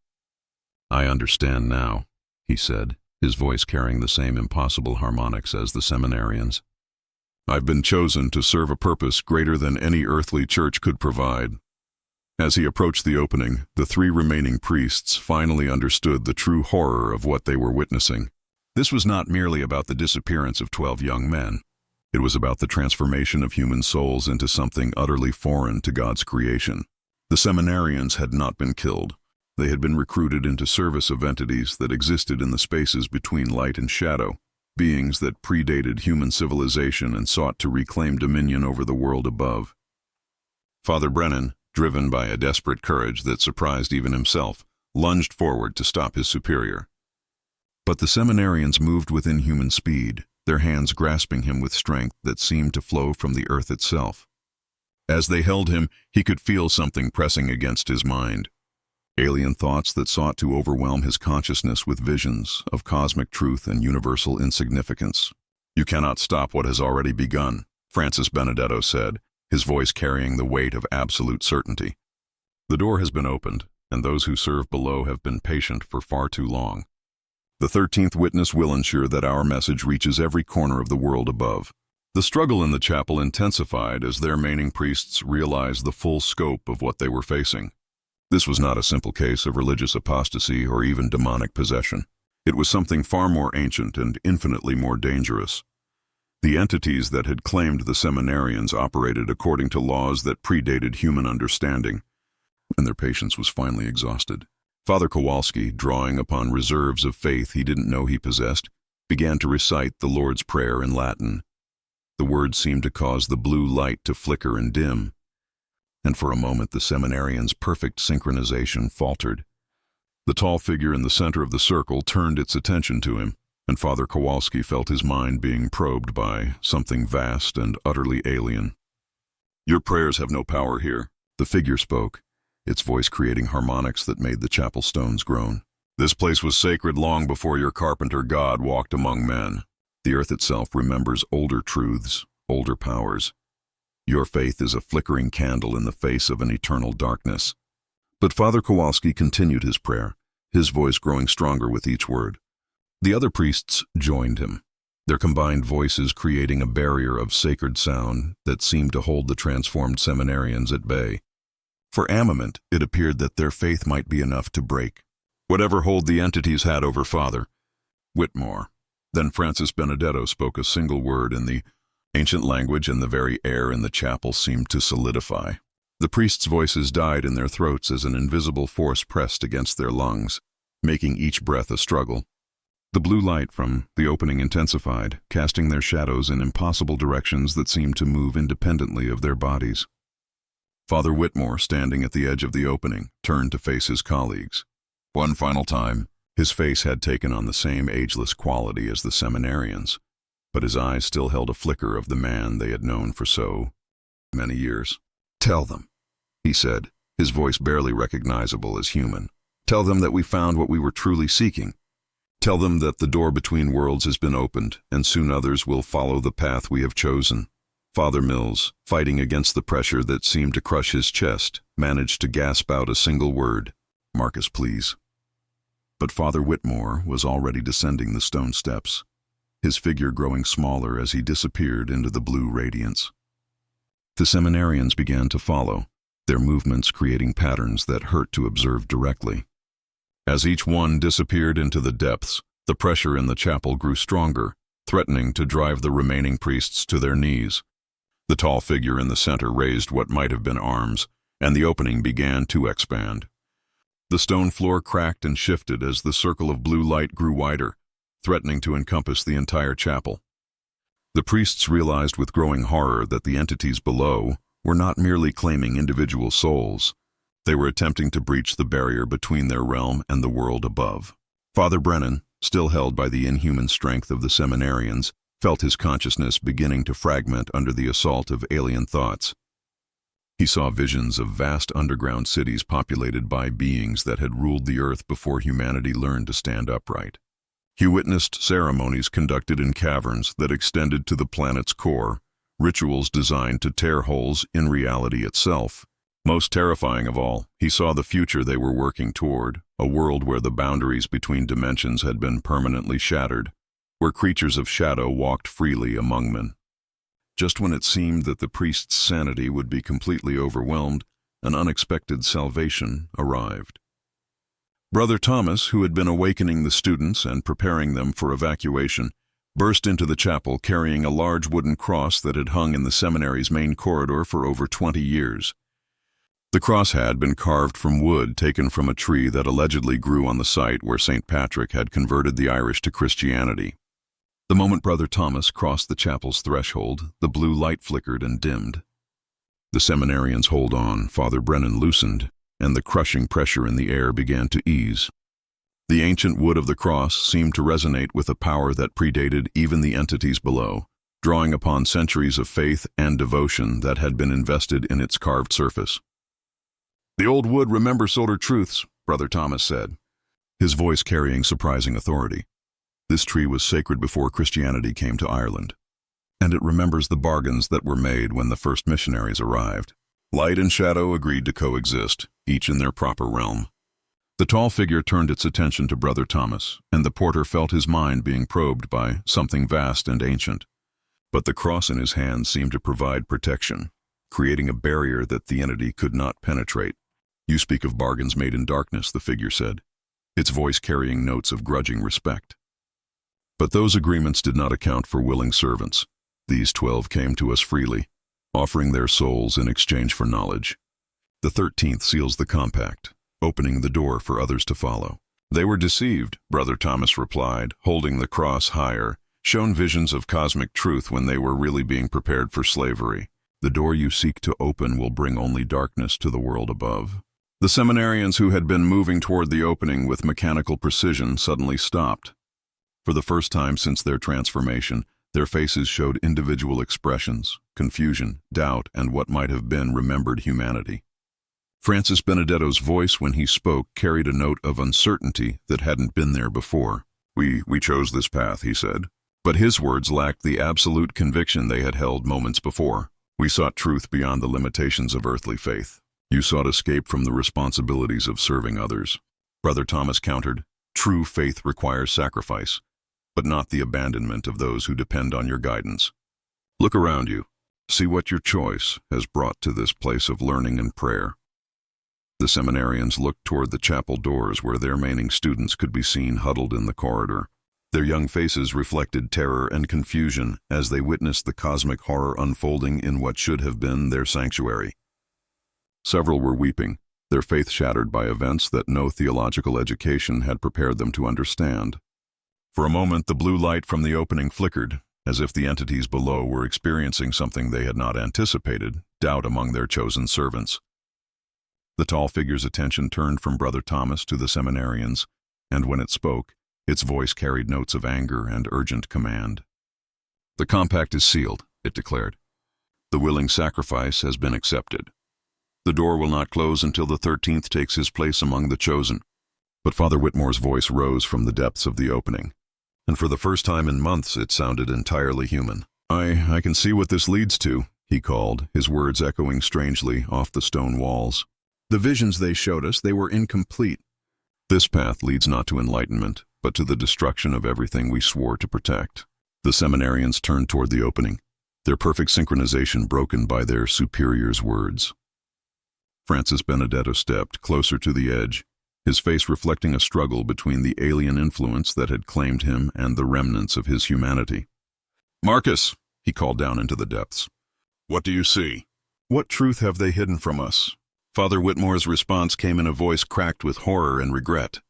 I understand now, he said, his voice carrying the same impossible harmonics as the seminarians. I've been chosen to serve a purpose greater than any earthly church could provide. As he approached the opening, the 3 remaining priests finally understood the true horror of what they were witnessing. This was not merely about the disappearance of 12 young men. It was about the transformation of human souls into something utterly foreign to God's creation. The seminarians had not been killed. They had been recruited into service of entities that existed in the spaces between light and shadow, beings that predated human civilization and sought to reclaim dominion over the world above. Father Brennan, driven by a desperate courage that surprised even himself, lunged forward to stop his superior. But the seminarians moved with inhuman speed, their hands grasping him with strength that seemed to flow from the earth itself. As they held him, he could feel something pressing against his mind. Alien thoughts that sought to overwhelm his consciousness with visions of cosmic truth and universal insignificance. "You cannot stop what has already begun," Francis Benedetto said, his voice carrying the weight of absolute certainty. "The door has been opened, and those who serve below have been patient for far too long. The 13th witness will ensure that our message reaches every corner of the world above." The struggle in the chapel intensified as their remaining priests realized the full scope of what they were facing. This was not a simple case of religious apostasy or even demonic possession. It was something far more ancient and infinitely more dangerous. The entities that had claimed the seminarians operated according to laws that predated human understanding, and their patience was finally exhausted. Father Kowalski, drawing upon reserves of faith he didn't know he possessed, began to recite the Lord's Prayer in Latin. The words seemed to cause the blue light to flicker and dim, and for a moment the seminarians' perfect synchronization faltered. The tall figure in the center of the circle turned its attention to him, and Father Kowalski felt his mind being probed by something vast and utterly alien. "Your prayers have no power here," the figure spoke, its voice creating harmonics that made the chapel stones groan. "This place was sacred long before your carpenter God walked among men. The earth itself remembers older truths, older powers. Your faith is a flickering candle in the face of an eternal darkness." But Father Kowalski continued his prayer, his voice growing stronger with each word. The other priests joined him, their combined voices creating a barrier of sacred sound that seemed to hold the transformed seminarians at bay. For a moment, it appeared that their faith might be enough to break whatever hold the entities had over Father Whitmore. Then Francis Benedetto spoke a single word in the ancient language, and the very air in the chapel seemed to solidify. The priests' voices died in their throats as an invisible force pressed against their lungs, making each breath a struggle. The blue light from the opening intensified, casting their shadows in impossible directions that seemed to move independently of their bodies. Father Whitmore, standing at the edge of the opening, turned to face his colleagues. One final time, his face had taken on the same ageless quality as the seminarians, but his eyes still held a flicker of the man they had known for so many years. "Tell them," he said, his voice barely recognizable as human. "Tell them that we found what we were truly seeking. Tell them that the door between worlds has been opened, and soon others will follow the path we have chosen." Father Mills, fighting against the pressure that seemed to crush his chest, managed to gasp out a single word: "Marcus, please." But Father Whitmore was already descending the stone steps, his figure growing smaller as he disappeared into the blue radiance. The seminarians began to follow, their movements creating patterns that hurt to observe directly. As each one disappeared into the depths, the pressure in the chapel grew stronger, threatening to drive the remaining priests to their knees. The tall figure in the center raised what might have been arms, and the opening began to expand. The stone floor cracked and shifted as the circle of blue light grew wider, threatening to encompass the entire chapel. The priests realized with growing horror that the entities below were not merely claiming individual souls. They were attempting to breach the barrier between their realm and the world above. Father Brennan, still held by the inhuman strength of the seminarians, felt his consciousness beginning to fragment under the assault of alien thoughts. He saw visions of vast underground cities populated by beings that had ruled the earth before humanity learned to stand upright. He witnessed ceremonies conducted in caverns that extended to the planet's core, rituals designed to tear holes in reality itself. Most terrifying of all, he saw the future they were working toward, a world where the boundaries between dimensions had been permanently shattered, where creatures of shadow walked freely among men. Just when it seemed that the priest's sanity would be completely overwhelmed, an unexpected salvation arrived. Brother Thomas, who had been awakening the students and preparing them for evacuation, burst into the chapel carrying a large wooden cross that had hung in the seminary's main corridor for over 20 years. The cross had been carved from wood taken from a tree that allegedly grew on the site where St. Patrick had converted the Irish to Christianity. The moment Brother Thomas crossed the chapel's threshold, the blue light flickered and dimmed. The seminarians' hold on Father Brennan loosened, and the crushing pressure in the air began to ease. The ancient wood of the cross seemed to resonate with a power that predated even the entities below, drawing upon centuries of faith and devotion that had been invested in its carved surface. "The old wood remembers older truths," Brother Thomas said, his voice carrying surprising authority. "This tree was sacred before Christianity came to Ireland, and it remembers the bargains that were made when the first missionaries arrived. Light and shadow agreed to coexist, each in their proper realm." The tall figure turned its attention to Brother Thomas, and the porter felt his mind being probed by something vast and ancient. But the cross in his hand seemed to provide protection, creating a barrier that the entity could not penetrate. "You speak of bargains made in darkness," the figure said, its voice carrying notes of grudging respect. "But those agreements did not account for willing servants. These 12 came to us freely, offering their souls in exchange for knowledge. The 13th seals the compact, opening the door for others to follow." "They were deceived," Brother Thomas replied, holding the cross higher, shown visions of cosmic truth when they were really being prepared for slavery. "The door you seek to open will bring only darkness to the world above." The seminarians who had been moving toward the opening with mechanical precision suddenly stopped. For the first time since their transformation, their faces showed individual expressions, confusion, doubt, and what might have been remembered humanity. Francis Benedetto's voice when he spoke carried a note of uncertainty that hadn't been there before. We chose this path," he said. But his words lacked the absolute conviction they had held moments before. "We sought truth beyond the limitations of earthly faith. You sought escape from the responsibilities of serving others." Brother Thomas countered, "True faith requires sacrifice, but not the abandonment of those who depend on your guidance. Look around you. See what your choice has brought to this place of learning and prayer." The seminarians looked toward the chapel doors where their remaining students could be seen huddled in the corridor. Their young faces reflected terror and confusion as they witnessed the cosmic horror unfolding in what should have been their sanctuary. Several were weeping, their faith shattered by events that no theological education had prepared them to understand. For a moment, the blue light from the opening flickered, as if the entities below were experiencing something they had not anticipated, doubt among their chosen servants. The tall figure's attention turned from Brother Thomas to the seminarians, and when it spoke, its voice carried notes of anger and urgent command. "The compact is sealed," it declared. "The willing sacrifice has been accepted. The door will not close until the 13th takes his place among the chosen." But Father Whitmore's voice rose from the depths of the opening, and for the first time in months it sounded entirely human. I can see what this leads to," he called, his words echoing strangely off the stone walls. "The visions they showed us, they were incomplete. This path leads not to enlightenment, but to the destruction of everything we swore to protect." The seminarians turned toward the opening, their perfect synchronization broken by their superior's words. Francis Benedetto stepped closer to the edge, his face reflecting a struggle between the alien influence that had claimed him and the remnants of his humanity. "Marcus," he called down into the depths, "what do you see? What truth have they hidden from us?" Father Whitmore's response came in a voice cracked with horror and regret.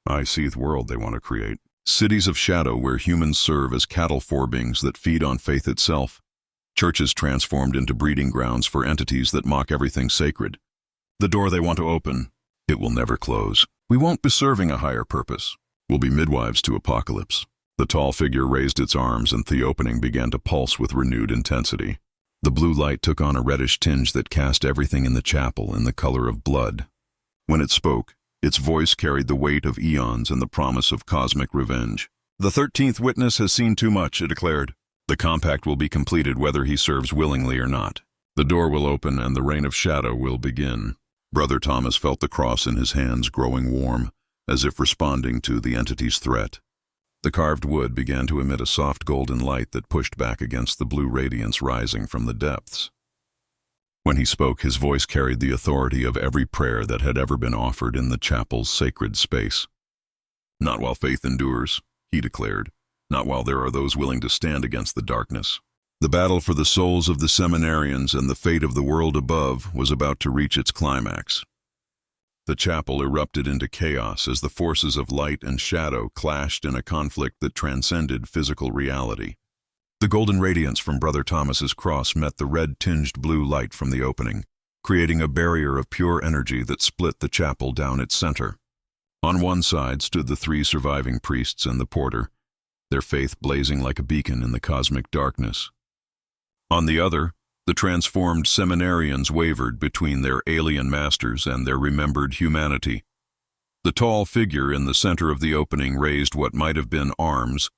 "I see the world they want to create. Cities of shadow where humans serve as cattle forebeings that feed on faith itself. Churches transformed into breeding grounds for entities that mock everything sacred. The door they want to open, it will never close. We won't be serving a higher purpose. We'll be midwives to apocalypse." The tall figure raised its arms and the opening began to pulse with renewed intensity. The blue light took on a reddish tinge that cast everything in the chapel in the color of blood. When it spoke, its voice carried the weight of eons and the promise of cosmic revenge. "The 13th witness has seen too much," it declared. "The compact will be completed whether he serves willingly or not. The door will open and the reign of shadow will begin." Brother Thomas felt the cross in his hands growing warm, as if responding to the entity's threat. The carved wood began to emit a soft golden light that pushed back against the blue radiance rising from the depths. When he spoke, his voice carried the authority of every prayer that had ever been offered in the chapel's sacred space. "Not while faith endures," he declared. "Not while there are those willing to stand against the darkness." The battle for the souls of the seminarians and the fate of the world above was about to reach its climax. The chapel erupted into chaos as the forces of light and shadow clashed in a conflict that transcended physical reality. The golden radiance from Brother Thomas's cross met the red-tinged blue light from the opening, creating a barrier of pure energy that split the chapel down its center. On one side stood the 3 surviving priests and the porter, their faith blazing like a beacon in the cosmic darkness. On the other, the transformed seminarians wavered between their alien masters and their remembered humanity. The tall figure in the center of the opening raised what might have been arms,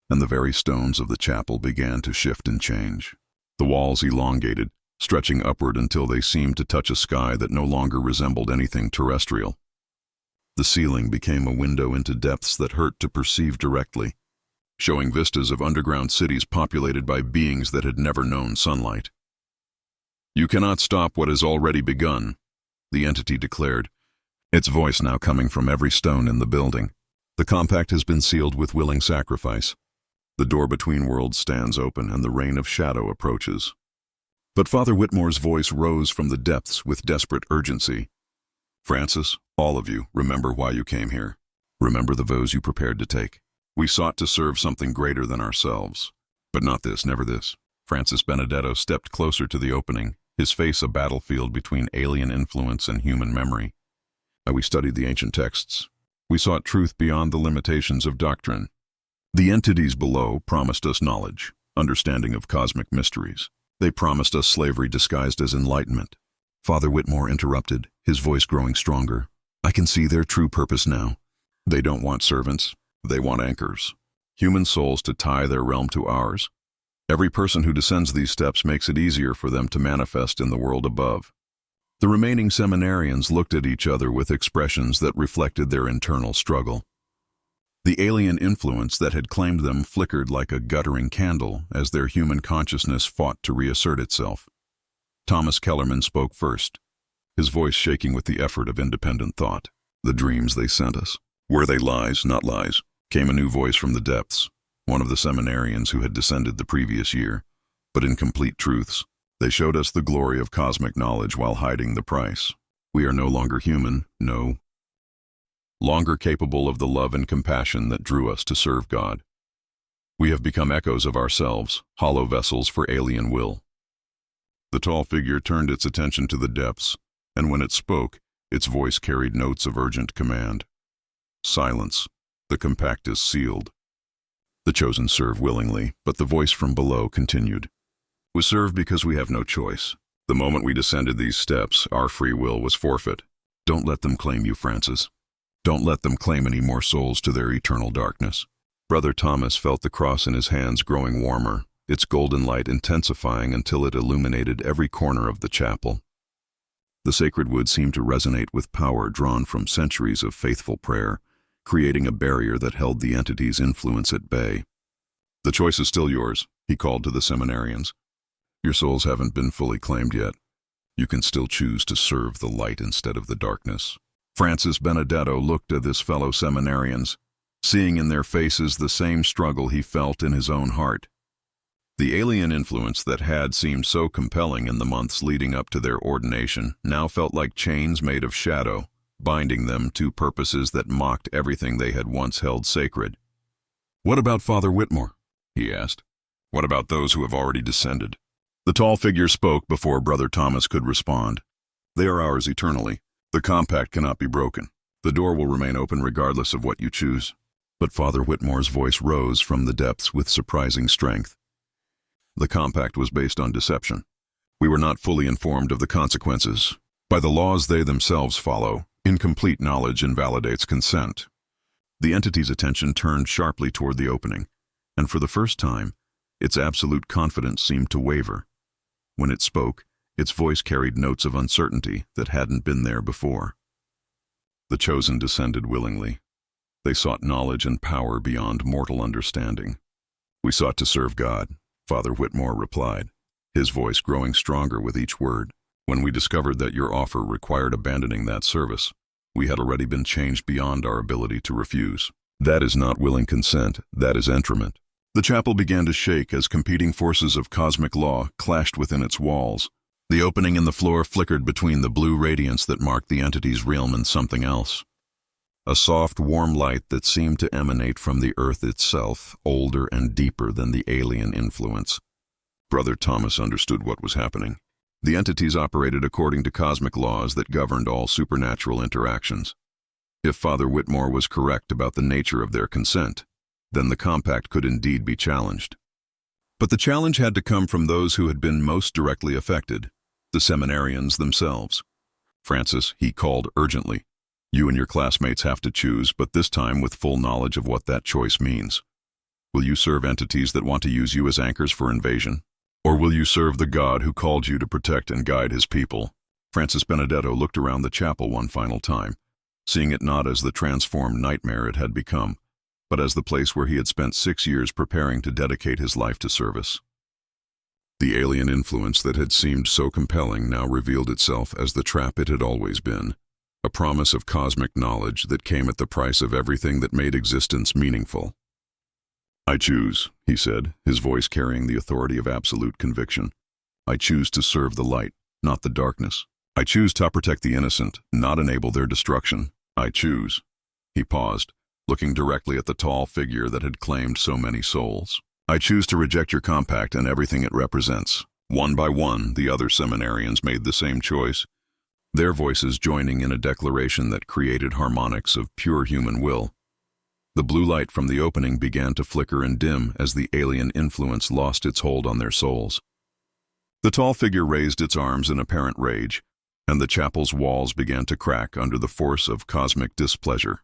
and the very stones of the chapel began to shift and change. The walls elongated, stretching upward until they seemed to touch a sky that no longer resembled anything terrestrial. The ceiling became a window into depths that hurt to perceive directly, showing vistas of underground cities populated by beings that had never known sunlight. "You cannot stop what has already begun," the entity declared, its voice now coming from every stone in the building. "The compact has been sealed with willing sacrifice. The door between worlds stands open and the reign of shadow approaches." But Father Whitmore's voice rose from the depths with desperate urgency. "Francis, all of you, remember why you came here. Remember the vows you prepared to take. We sought to serve something greater than ourselves. But not this, never this." Francis Benedetto stepped closer to the opening, his face a battlefield between alien influence and human memory. "We studied the ancient texts. We sought truth beyond the limitations of doctrine. The entities below promised us knowledge, understanding of cosmic mysteries. They promised us slavery disguised as enlightenment." Father Whitmore interrupted, his voice growing stronger. "I can see their true purpose now. They don't want servants. They want anchors. Human souls to tie their realm to ours. Every person who descends these steps makes it easier for them to manifest in the world above." The remaining seminarians looked at each other with expressions that reflected their internal struggle. The alien influence that had claimed them flickered like a guttering candle as their human consciousness fought to reassert itself. Thomas Kellerman spoke first, his voice shaking with the effort of independent thought. "The dreams they sent us. Were they lies, not lies?" Came a new voice from the depths, one of the seminarians who had descended the previous year. "But in complete truths, they showed us the glory of cosmic knowledge while hiding the price. We are no longer human, no longer capable of the love and compassion that drew us to serve God. We have become echoes of ourselves, hollow vessels for alien will." The tall figure turned its attention to the depths, and when it spoke, its voice carried notes of urgent command. "Silence. The compact is sealed. The chosen serve willingly," but the voice from below continued. "We serve because we have no choice. The moment we descended these steps, our free will was forfeit. Don't let them claim you, Francis. Don't let them claim any more souls to their eternal darkness." Brother Thomas felt the cross in his hands growing warmer, its golden light intensifying until it illuminated every corner of the chapel. The sacred wood seemed to resonate with power drawn from centuries of faithful prayer, creating a barrier that held the entity's influence at bay. "The choice is still yours," he called to the seminarians. "Your souls haven't been fully claimed yet. You can still choose to serve the light instead of the darkness." Francis Benedetto looked at his fellow seminarians, seeing in their faces the same struggle he felt in his own heart. The alien influence that had seemed so compelling in the months leading up to their ordination now felt like chains made of shadow, binding them to purposes that mocked everything they had once held sacred. "What about Father Whitmore?" he asked. "What about those who have already descended?" The tall figure spoke before Brother Thomas could respond. "They are ours eternally. The compact cannot be broken. The door will remain open regardless of what you choose." But Father Whitmore's voice rose from the depths with surprising strength. "The compact was based on deception. We were not fully informed of the consequences. By the laws they themselves follow, incomplete knowledge invalidates consent." The entity's attention turned sharply toward the opening, and for the first time, its absolute confidence seemed to waver. When it spoke, its voice carried notes of uncertainty that hadn't been there before. "The chosen descended willingly. They sought knowledge and power beyond mortal understanding. We sought to serve God," Father Whitmore replied, his voice growing stronger with each word. When we discovered that your offer required abandoning that service, we had already been changed beyond our ability to refuse. That is not willing consent, that is entrament. The chapel began to shake as competing forces of cosmic law clashed within its walls. The opening in the floor flickered between the blue radiance that marked the entity's realm and something else. A soft, warm light that seemed to emanate from the earth itself, older and deeper than the alien influence. Brother Thomas understood what was happening. The entities operated according to cosmic laws that governed all supernatural interactions. If Father Whitmore was correct about the nature of their consent, then the compact could indeed be challenged. But the challenge had to come from those who had been most directly affected, the seminarians themselves. Francis, he called urgently. You and your classmates have to choose, but this time with full knowledge of what that choice means. Will you serve entities that want to use you as anchors for invasion? Or will you serve the God who called you to protect and guide his people? Francis Benedetto looked around the chapel one final time, seeing it not as the transformed nightmare it had become, but as the place where he had spent 6 years preparing to dedicate his life to service. The alien influence that had seemed so compelling now revealed itself as the trap it had always been, a promise of cosmic knowledge that came at the price of everything that made existence meaningful. I choose, he said, his voice carrying the authority of absolute conviction. I choose to serve the light, not the darkness. I choose to protect the innocent, not enable their destruction. I choose. He paused, looking directly at the tall figure that had claimed so many souls. I choose to reject your compact and everything it represents. One by one, the other seminarians made the same choice, their voices joining in a declaration that created harmonics of pure human will. The blue light from the opening began to flicker and dim as the alien influence lost its hold on their souls. The tall figure raised its arms in apparent rage, and the chapel's walls began to crack under the force of cosmic displeasure.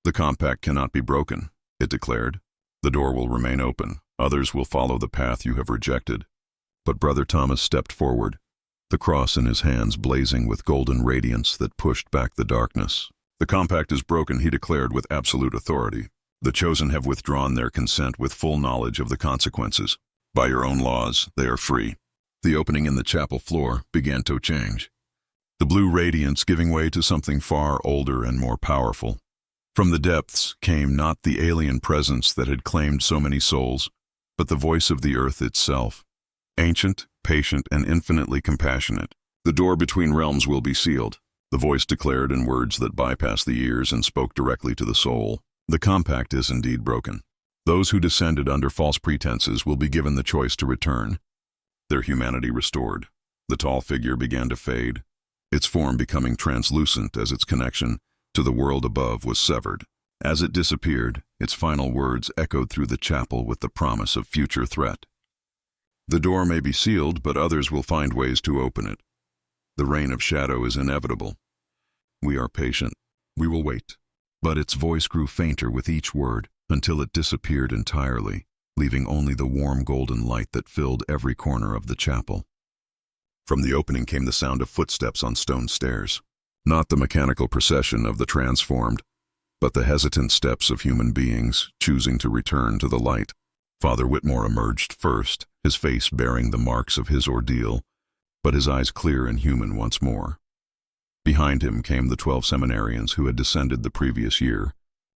The compact cannot be broken, it declared. The door will remain open. Others will follow the path you have rejected. But Brother Thomas stepped forward, the cross in his hands blazing with golden radiance that pushed back the darkness. The compact is broken, he declared with absolute authority. The chosen have withdrawn their consent with full knowledge of the consequences. By your own laws, they are free. The opening in the chapel floor began to change, the blue radiance giving way to something far older and more powerful. From the depths came not the alien presence that had claimed so many souls, but the voice of the earth itself. Ancient, patient, and infinitely compassionate. The door between realms will be sealed, the voice declared in words that bypassed the ears and spoke directly to the soul. The compact is indeed broken. Those who descended under false pretenses will be given the choice to return, their humanity restored. The tall figure began to fade, its form becoming translucent as its connection to the world above was severed. As it disappeared, its final words echoed through the chapel with the promise of future threat. The door may be sealed, but others will find ways to open it. The reign of shadow is inevitable. We are patient. We will wait. But its voice grew fainter with each word until it disappeared entirely, leaving only the warm golden light that filled every corner of the chapel. From the opening came the sound of footsteps on stone stairs. Not the mechanical procession of the transformed, but the hesitant steps of human beings choosing to return to the light. Father Whitmore emerged first, his face bearing the marks of his ordeal, but his eyes clear and human once more. Behind him came the 12 seminarians who had descended the previous year,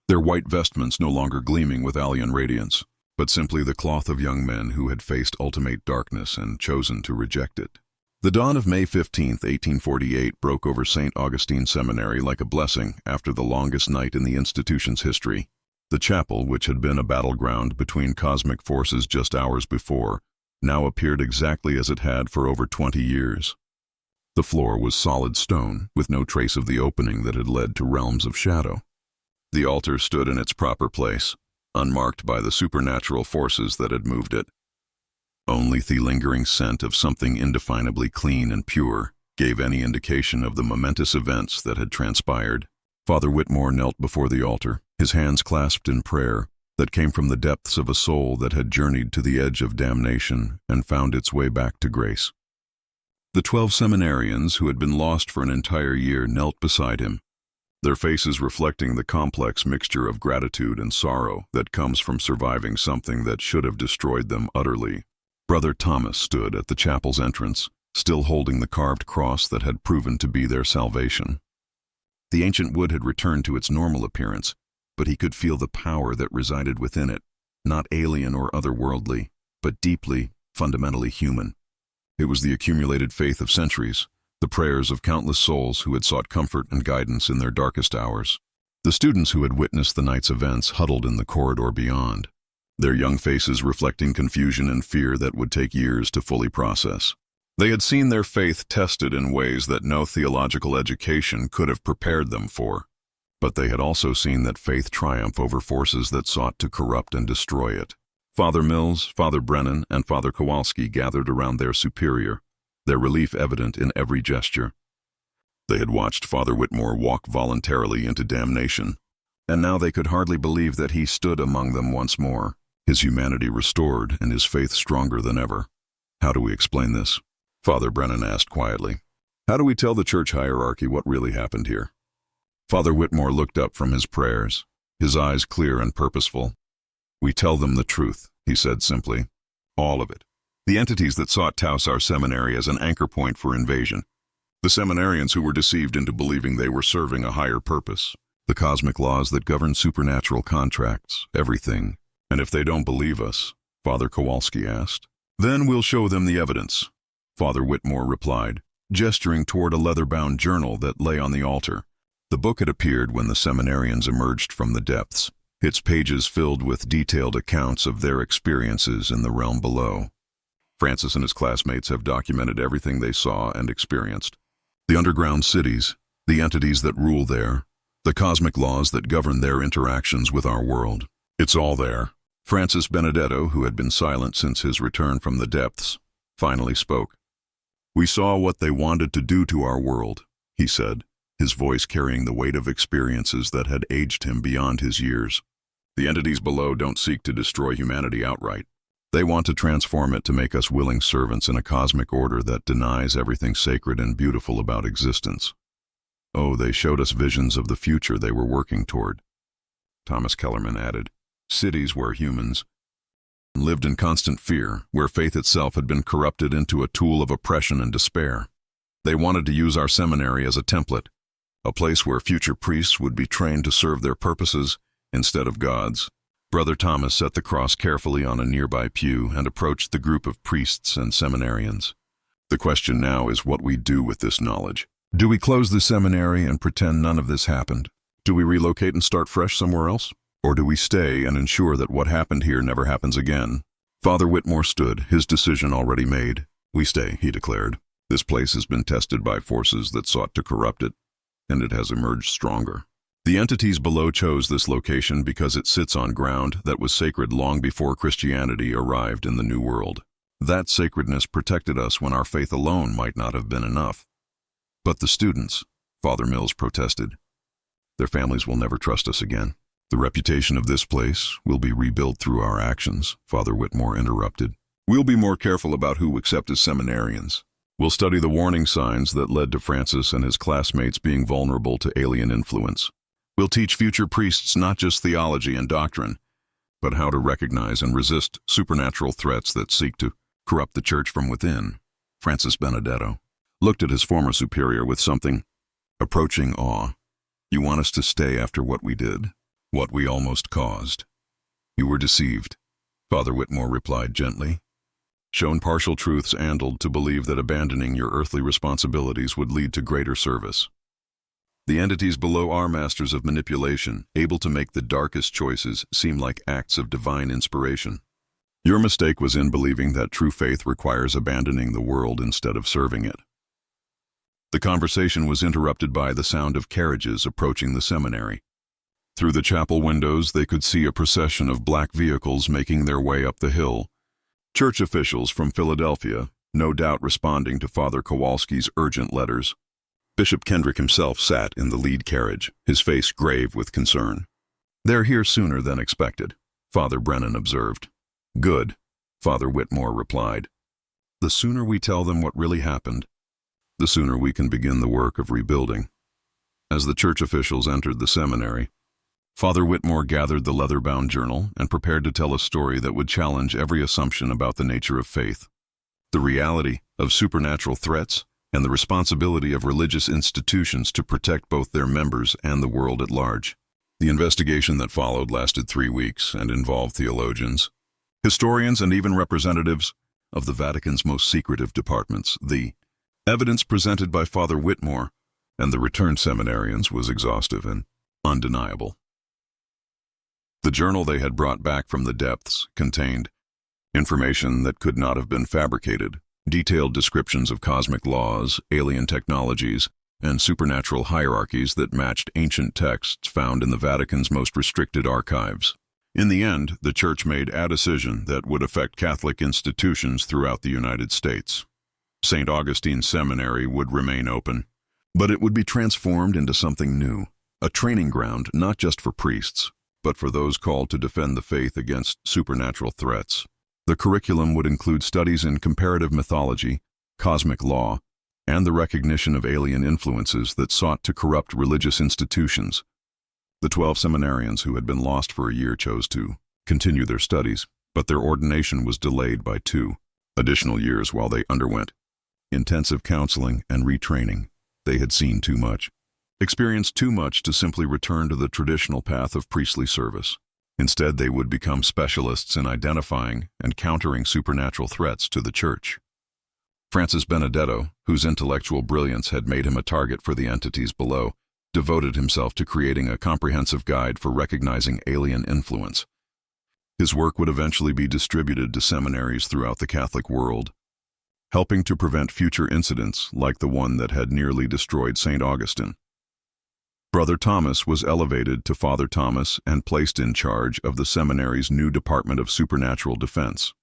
their white vestments no longer gleaming with alien radiance, but simply the cloth of young men who had faced ultimate darkness and chosen to reject it. The dawn of May 15, 1848 broke over Saint Augustine Seminary like a blessing after the longest night in the institution's history. The chapel, which had been a battleground between cosmic forces just hours before, now appeared exactly as it had for over 20 years. The floor was solid stone, with no trace of the opening that had led to realms of shadow. The altar stood in its proper place, unmarked by the supernatural forces that had moved it. Only the lingering scent of something indefinably clean and pure gave any indication of the momentous events that had transpired. Father Whitmore knelt before the altar, his hands clasped in prayer that came from the depths of a soul that had journeyed to the edge of damnation and found its way back to grace. The 12 seminarians who had been lost for an entire year knelt beside him, their faces reflecting the complex mixture of gratitude and sorrow that comes from surviving something that should have destroyed them utterly. Brother Thomas stood at the chapel's entrance, still holding the carved cross that had proven to be their salvation. The ancient wood had returned to its normal appearance, but he could feel the power that resided within it, not alien or otherworldly, but deeply, fundamentally human. It was the accumulated faith of centuries, the prayers of countless souls who had sought comfort and guidance in their darkest hours. The students who had witnessed the night's events huddled in the corridor beyond, their young faces reflecting confusion and fear that would take years to fully process. They had seen their faith tested in ways that no theological education could have prepared them for. But they had also seen that faith triumph over forces that sought to corrupt and destroy it. Father Mills, Father Brennan, and Father Kowalski gathered around their superior, their relief evident in every gesture. They had watched Father Whitmore walk voluntarily into damnation, and now they could hardly believe that he stood among them once more, his humanity restored and his faith stronger than ever. How do we explain this? Father Brennan asked quietly. How do we tell the church hierarchy what really happened here? Father Whitmore looked up from his prayers, his eyes clear and purposeful. We tell them the truth, he said simply. All of it. The entities that sought to use our seminary as an anchor point for invasion. The seminarians who were deceived into believing they were serving a higher purpose. The cosmic laws that govern supernatural contracts, everything. And if they don't believe us, Father Kowalski asked, then we'll show them the evidence. Father Whitmore replied, gesturing toward a leather-bound journal that lay on the altar. The book had appeared when the seminarians emerged from the depths, its pages filled with detailed accounts of their experiences in the realm below. Francis and his classmates have documented everything they saw and experienced. The underground cities, the entities that rule there, the cosmic laws that govern their interactions with our world. It's all there. Francis Benedetto, who had been silent since his return from the depths, finally spoke. We saw what they wanted to do to our world, he said, his voice carrying the weight of experiences that had aged him beyond his years. The entities below don't seek to destroy humanity outright. They want to transform it to make us willing servants in a cosmic order that denies everything sacred and beautiful about existence. Oh, they showed us visions of the future they were working toward. Thomas Kellerman added, cities where humans lived in constant fear, where faith itself had been corrupted into a tool of oppression and despair. They wanted to use our seminary as a template, a place where future priests would be trained to serve their purposes instead of God's. Brother Thomas set the cross carefully on a nearby pew and approached the group of priests and seminarians. The question now is what we do with this knowledge. Do we close the seminary and pretend none of this happened? Do we relocate and start fresh somewhere else? Or do we stay and ensure that what happened here never happens again? Father Whitmore stood, his decision already made. We stay, he declared. This place has been tested by forces that sought to corrupt it, and it has emerged stronger. The entities below chose this location because it sits on ground that was sacred long before Christianity arrived in the New World. That sacredness protected us when our faith alone might not have been enough. But the students, Father Mills protested. Their families will never trust us again. The reputation of this place will be rebuilt through our actions, Father Whitmore interrupted. We'll be more careful about who accept as seminarians. We'll study the warning signs that led to Francis and his classmates being vulnerable to alien influence. We'll teach future priests not just theology and doctrine, but how to recognize and resist supernatural threats that seek to corrupt the church from within. Francis Benedetto looked at his former superior with something approaching awe. You want us to stay after what we did? What we almost caused? You were deceived, Father Whitmore replied gently. Shown partial truths and to believe that abandoning your earthly responsibilities would lead to greater service. The entities below are masters of manipulation, able to make the darkest choices seem like acts of divine inspiration. Your mistake was in believing that true faith requires abandoning the world instead of serving it. The conversation was interrupted by the sound of carriages approaching the seminary. Through the chapel windows, they could see a procession of black vehicles making their way up the hill. Church officials from Philadelphia, no doubt responding to Father Kowalski's urgent letters. Bishop Kendrick himself sat in the lead carriage, his face grave with concern. They're here sooner than expected, Father Brennan observed. Good, Father Whitmore replied. The sooner we tell them what really happened, the sooner we can begin the work of rebuilding. As the church officials entered the seminary, Father Whitmore gathered the leather-bound journal and prepared to tell a story that would challenge every assumption about the nature of faith. The reality, of supernatural threats and the responsibility of religious institutions to protect both their members and the world at large. The investigation that followed lasted 3 weeks and involved theologians, historians, and even representatives of the Vatican's most secretive departments. The evidence presented by Father Whitmore and the returned seminarians was exhaustive and undeniable. The journal they had brought back from the depths contained information that could not have been fabricated, detailed descriptions of cosmic laws, alien technologies, and supernatural hierarchies that matched ancient texts found in the Vatican's most restricted archives. In the end, the Church made a decision that would affect Catholic institutions throughout the United States. Saint Augustine Seminary would remain open, but it would be transformed into something new, a training ground not just for priests, but for those called to defend the faith against supernatural threats. The curriculum would include studies in comparative mythology, cosmic law, and the recognition of alien influences that sought to corrupt religious institutions. The 12 seminarians who had been lost for a year chose to continue their studies, but their ordination was delayed by 2 additional years while they underwent intensive counseling and retraining. They had seen too much, experienced too much to simply return to the traditional path of priestly service. Instead, they would become specialists in identifying and countering supernatural threats to the Church. Francis Benedetto, whose intellectual brilliance had made him a target for the entities below, devoted himself to creating a comprehensive guide for recognizing alien influence. His work would eventually be distributed to seminaries throughout the Catholic world, helping to prevent future incidents like the one that had nearly destroyed Saint Augustine. Brother Thomas was elevated to Father Thomas and placed in charge of the seminary's new Department of Supernatural Defense.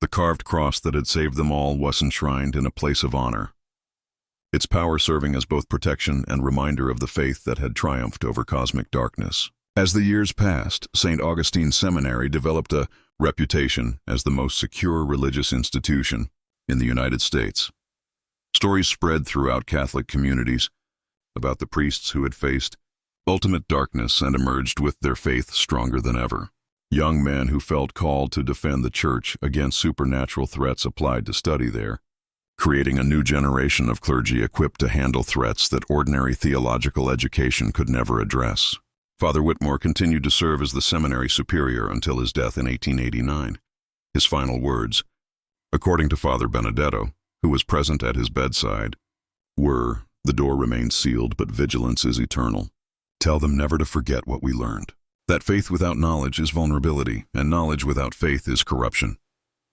The carved cross that had saved them all was enshrined in a place of honor, its power serving as both protection and reminder of the faith that had triumphed over cosmic darkness. As the years passed, Saint Augustine Seminary developed a reputation as the most secure religious institution in the United States. Stories spread throughout Catholic communities about the priests who had faced ultimate darkness and emerged with their faith stronger than ever. Young men who felt called to defend the Church against supernatural threats applied to study there, creating a new generation of clergy equipped to handle threats that ordinary theological education could never address. Father Whitmore continued to serve as the seminary superior until his death in 1889. His final words, according to Father Benedetto, who was present at his bedside, were, "The door remains sealed, but vigilance is eternal. Tell them never to forget what we learned. That faith without knowledge is vulnerability, and knowledge without faith is corruption."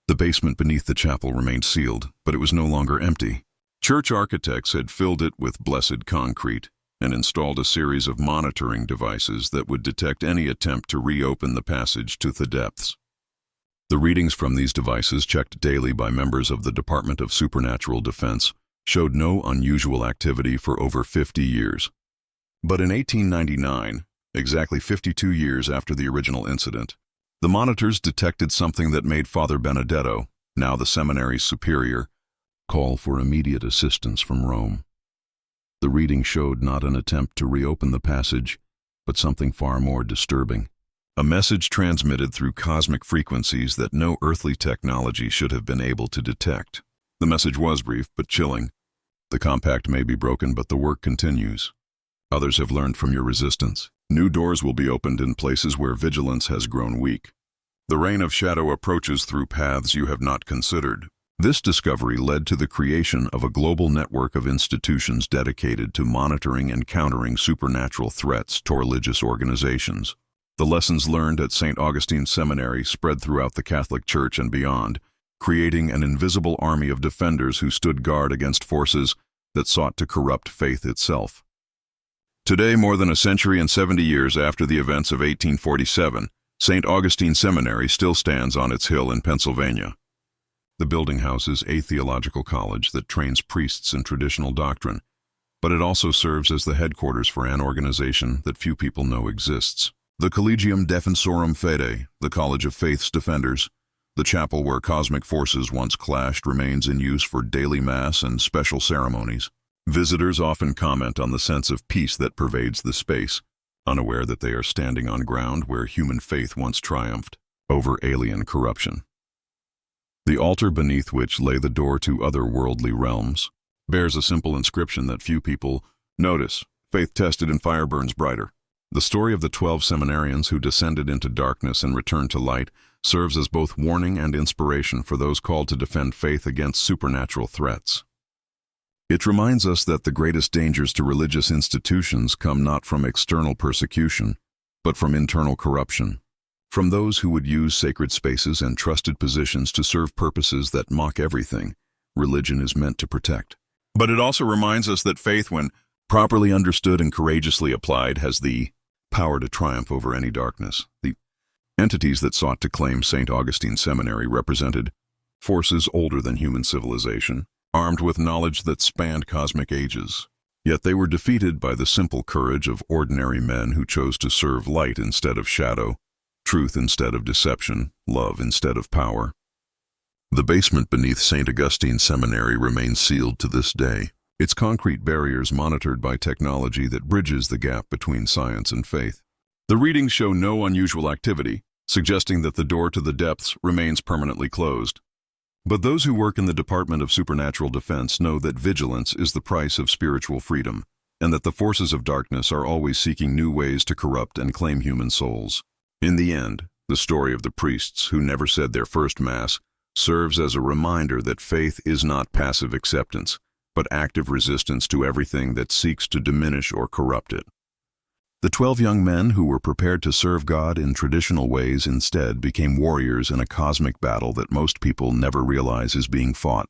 The basement beneath the chapel remained sealed, but it was no longer empty. Church architects had filled it with blessed concrete and installed a series of monitoring devices that would detect any attempt to reopen the passage to the depths. The readings from these devices, checked daily by members of the Department of Supernatural Defense, showed no unusual activity for over 50 years. But in 1899, exactly 52 years after the original incident, the monitors detected something that made Father Benedetto, now the seminary's superior, call for immediate assistance from Rome. The reading showed not an attempt to reopen the passage, but something far more disturbing. A message transmitted through cosmic frequencies that no earthly technology should have been able to detect. The message was brief but chilling. The compact may be broken, but the work continues. Others have learned from your resistance. New doors will be opened in places where vigilance has grown weak. The reign of shadow approaches through paths you have not considered. This discovery led to the creation of a global network of institutions dedicated to monitoring and countering supernatural threats to religious organizations. The lessons learned at Saint Augustine Seminary spread throughout the Catholic Church and beyond, creating an invisible army of defenders who stood guard against forces that sought to corrupt faith itself. Today, more than a century and 70 years after the events of 1847, Saint Augustine Seminary still stands on its hill in Pennsylvania. The building houses a theological college that trains priests in traditional doctrine, but it also serves as the headquarters for an organization that few people know exists. The Collegium Defensorum Fide, the College of Faith's Defenders, the chapel where cosmic forces once clashed, remains in use for daily mass and special ceremonies. Visitors often comment on the sense of peace that pervades the space, unaware that they are standing on ground where human faith once triumphed over alien corruption. The altar beneath which lay the door to otherworldly realms bears a simple inscription that few people notice: faith tested and fire burns brighter. The story of the 12 seminarians who descended into darkness and returned to light serves as both warning and inspiration for those called to defend faith against supernatural threats. It reminds us that the greatest dangers to religious institutions come not from external persecution, but from internal corruption, from those who would use sacred spaces and trusted positions to serve purposes that mock everything religion is meant to protect. But it also reminds us that faith, when properly understood and courageously applied, has the power to triumph over any darkness. The entities that sought to claim Saint Augustine Seminary represented forces older than human civilization, armed with knowledge that spanned cosmic ages. Yet they were defeated by the simple courage of ordinary men who chose to serve light instead of shadow, truth instead of deception, love instead of power. The basement beneath Saint Augustine Seminary remains sealed to this day, its concrete barriers monitored by technology that bridges the gap between science and faith. The readings show no unusual activity, suggesting that the door to the depths remains permanently closed. But those who work in the Department of Supernatural Defense know that vigilance is the price of spiritual freedom, and that the forces of darkness are always seeking new ways to corrupt and claim human souls. In the end, the story of the priests who never said their first Mass serves as a reminder that faith is not passive acceptance, but active resistance to everything that seeks to diminish or corrupt it. The 12 young men who were prepared to serve God in traditional ways instead became warriors in a cosmic battle that most people never realize is being fought.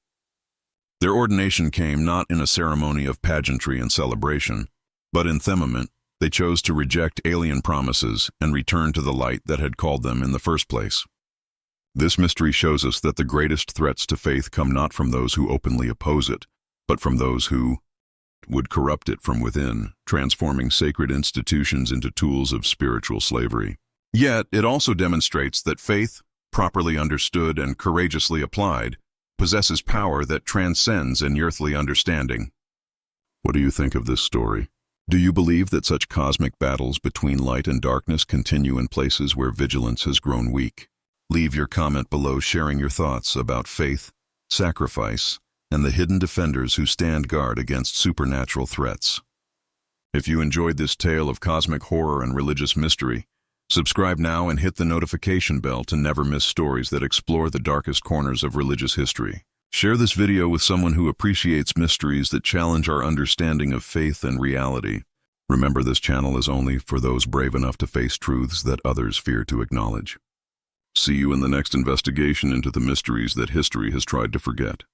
Their ordination came not in a ceremony of pageantry and celebration, but in firmament. They chose to reject alien promises and return to the light that had called them in the first place. This mystery shows us that the greatest threats to faith come not from those who openly oppose it, but from those who would corrupt it from within, transforming sacred institutions into tools of spiritual slavery. Yet, it also demonstrates that faith, properly understood and courageously applied, possesses power that transcends any earthly understanding. What do you think of this story? Do you believe that such cosmic battles between light and darkness continue in places where vigilance has grown weak? Leave your comment below sharing your thoughts about faith, sacrifice, and the hidden defenders who stand guard against supernatural threats. If you enjoyed this tale of cosmic horror and religious mystery, subscribe now and hit the notification bell to never miss stories that explore the darkest corners of religious history. Share this video with someone who appreciates mysteries that challenge our understanding of faith and reality. Remember, this channel is only for those brave enough to face truths that others fear to acknowledge. See you in the next investigation into the mysteries that history has tried to forget.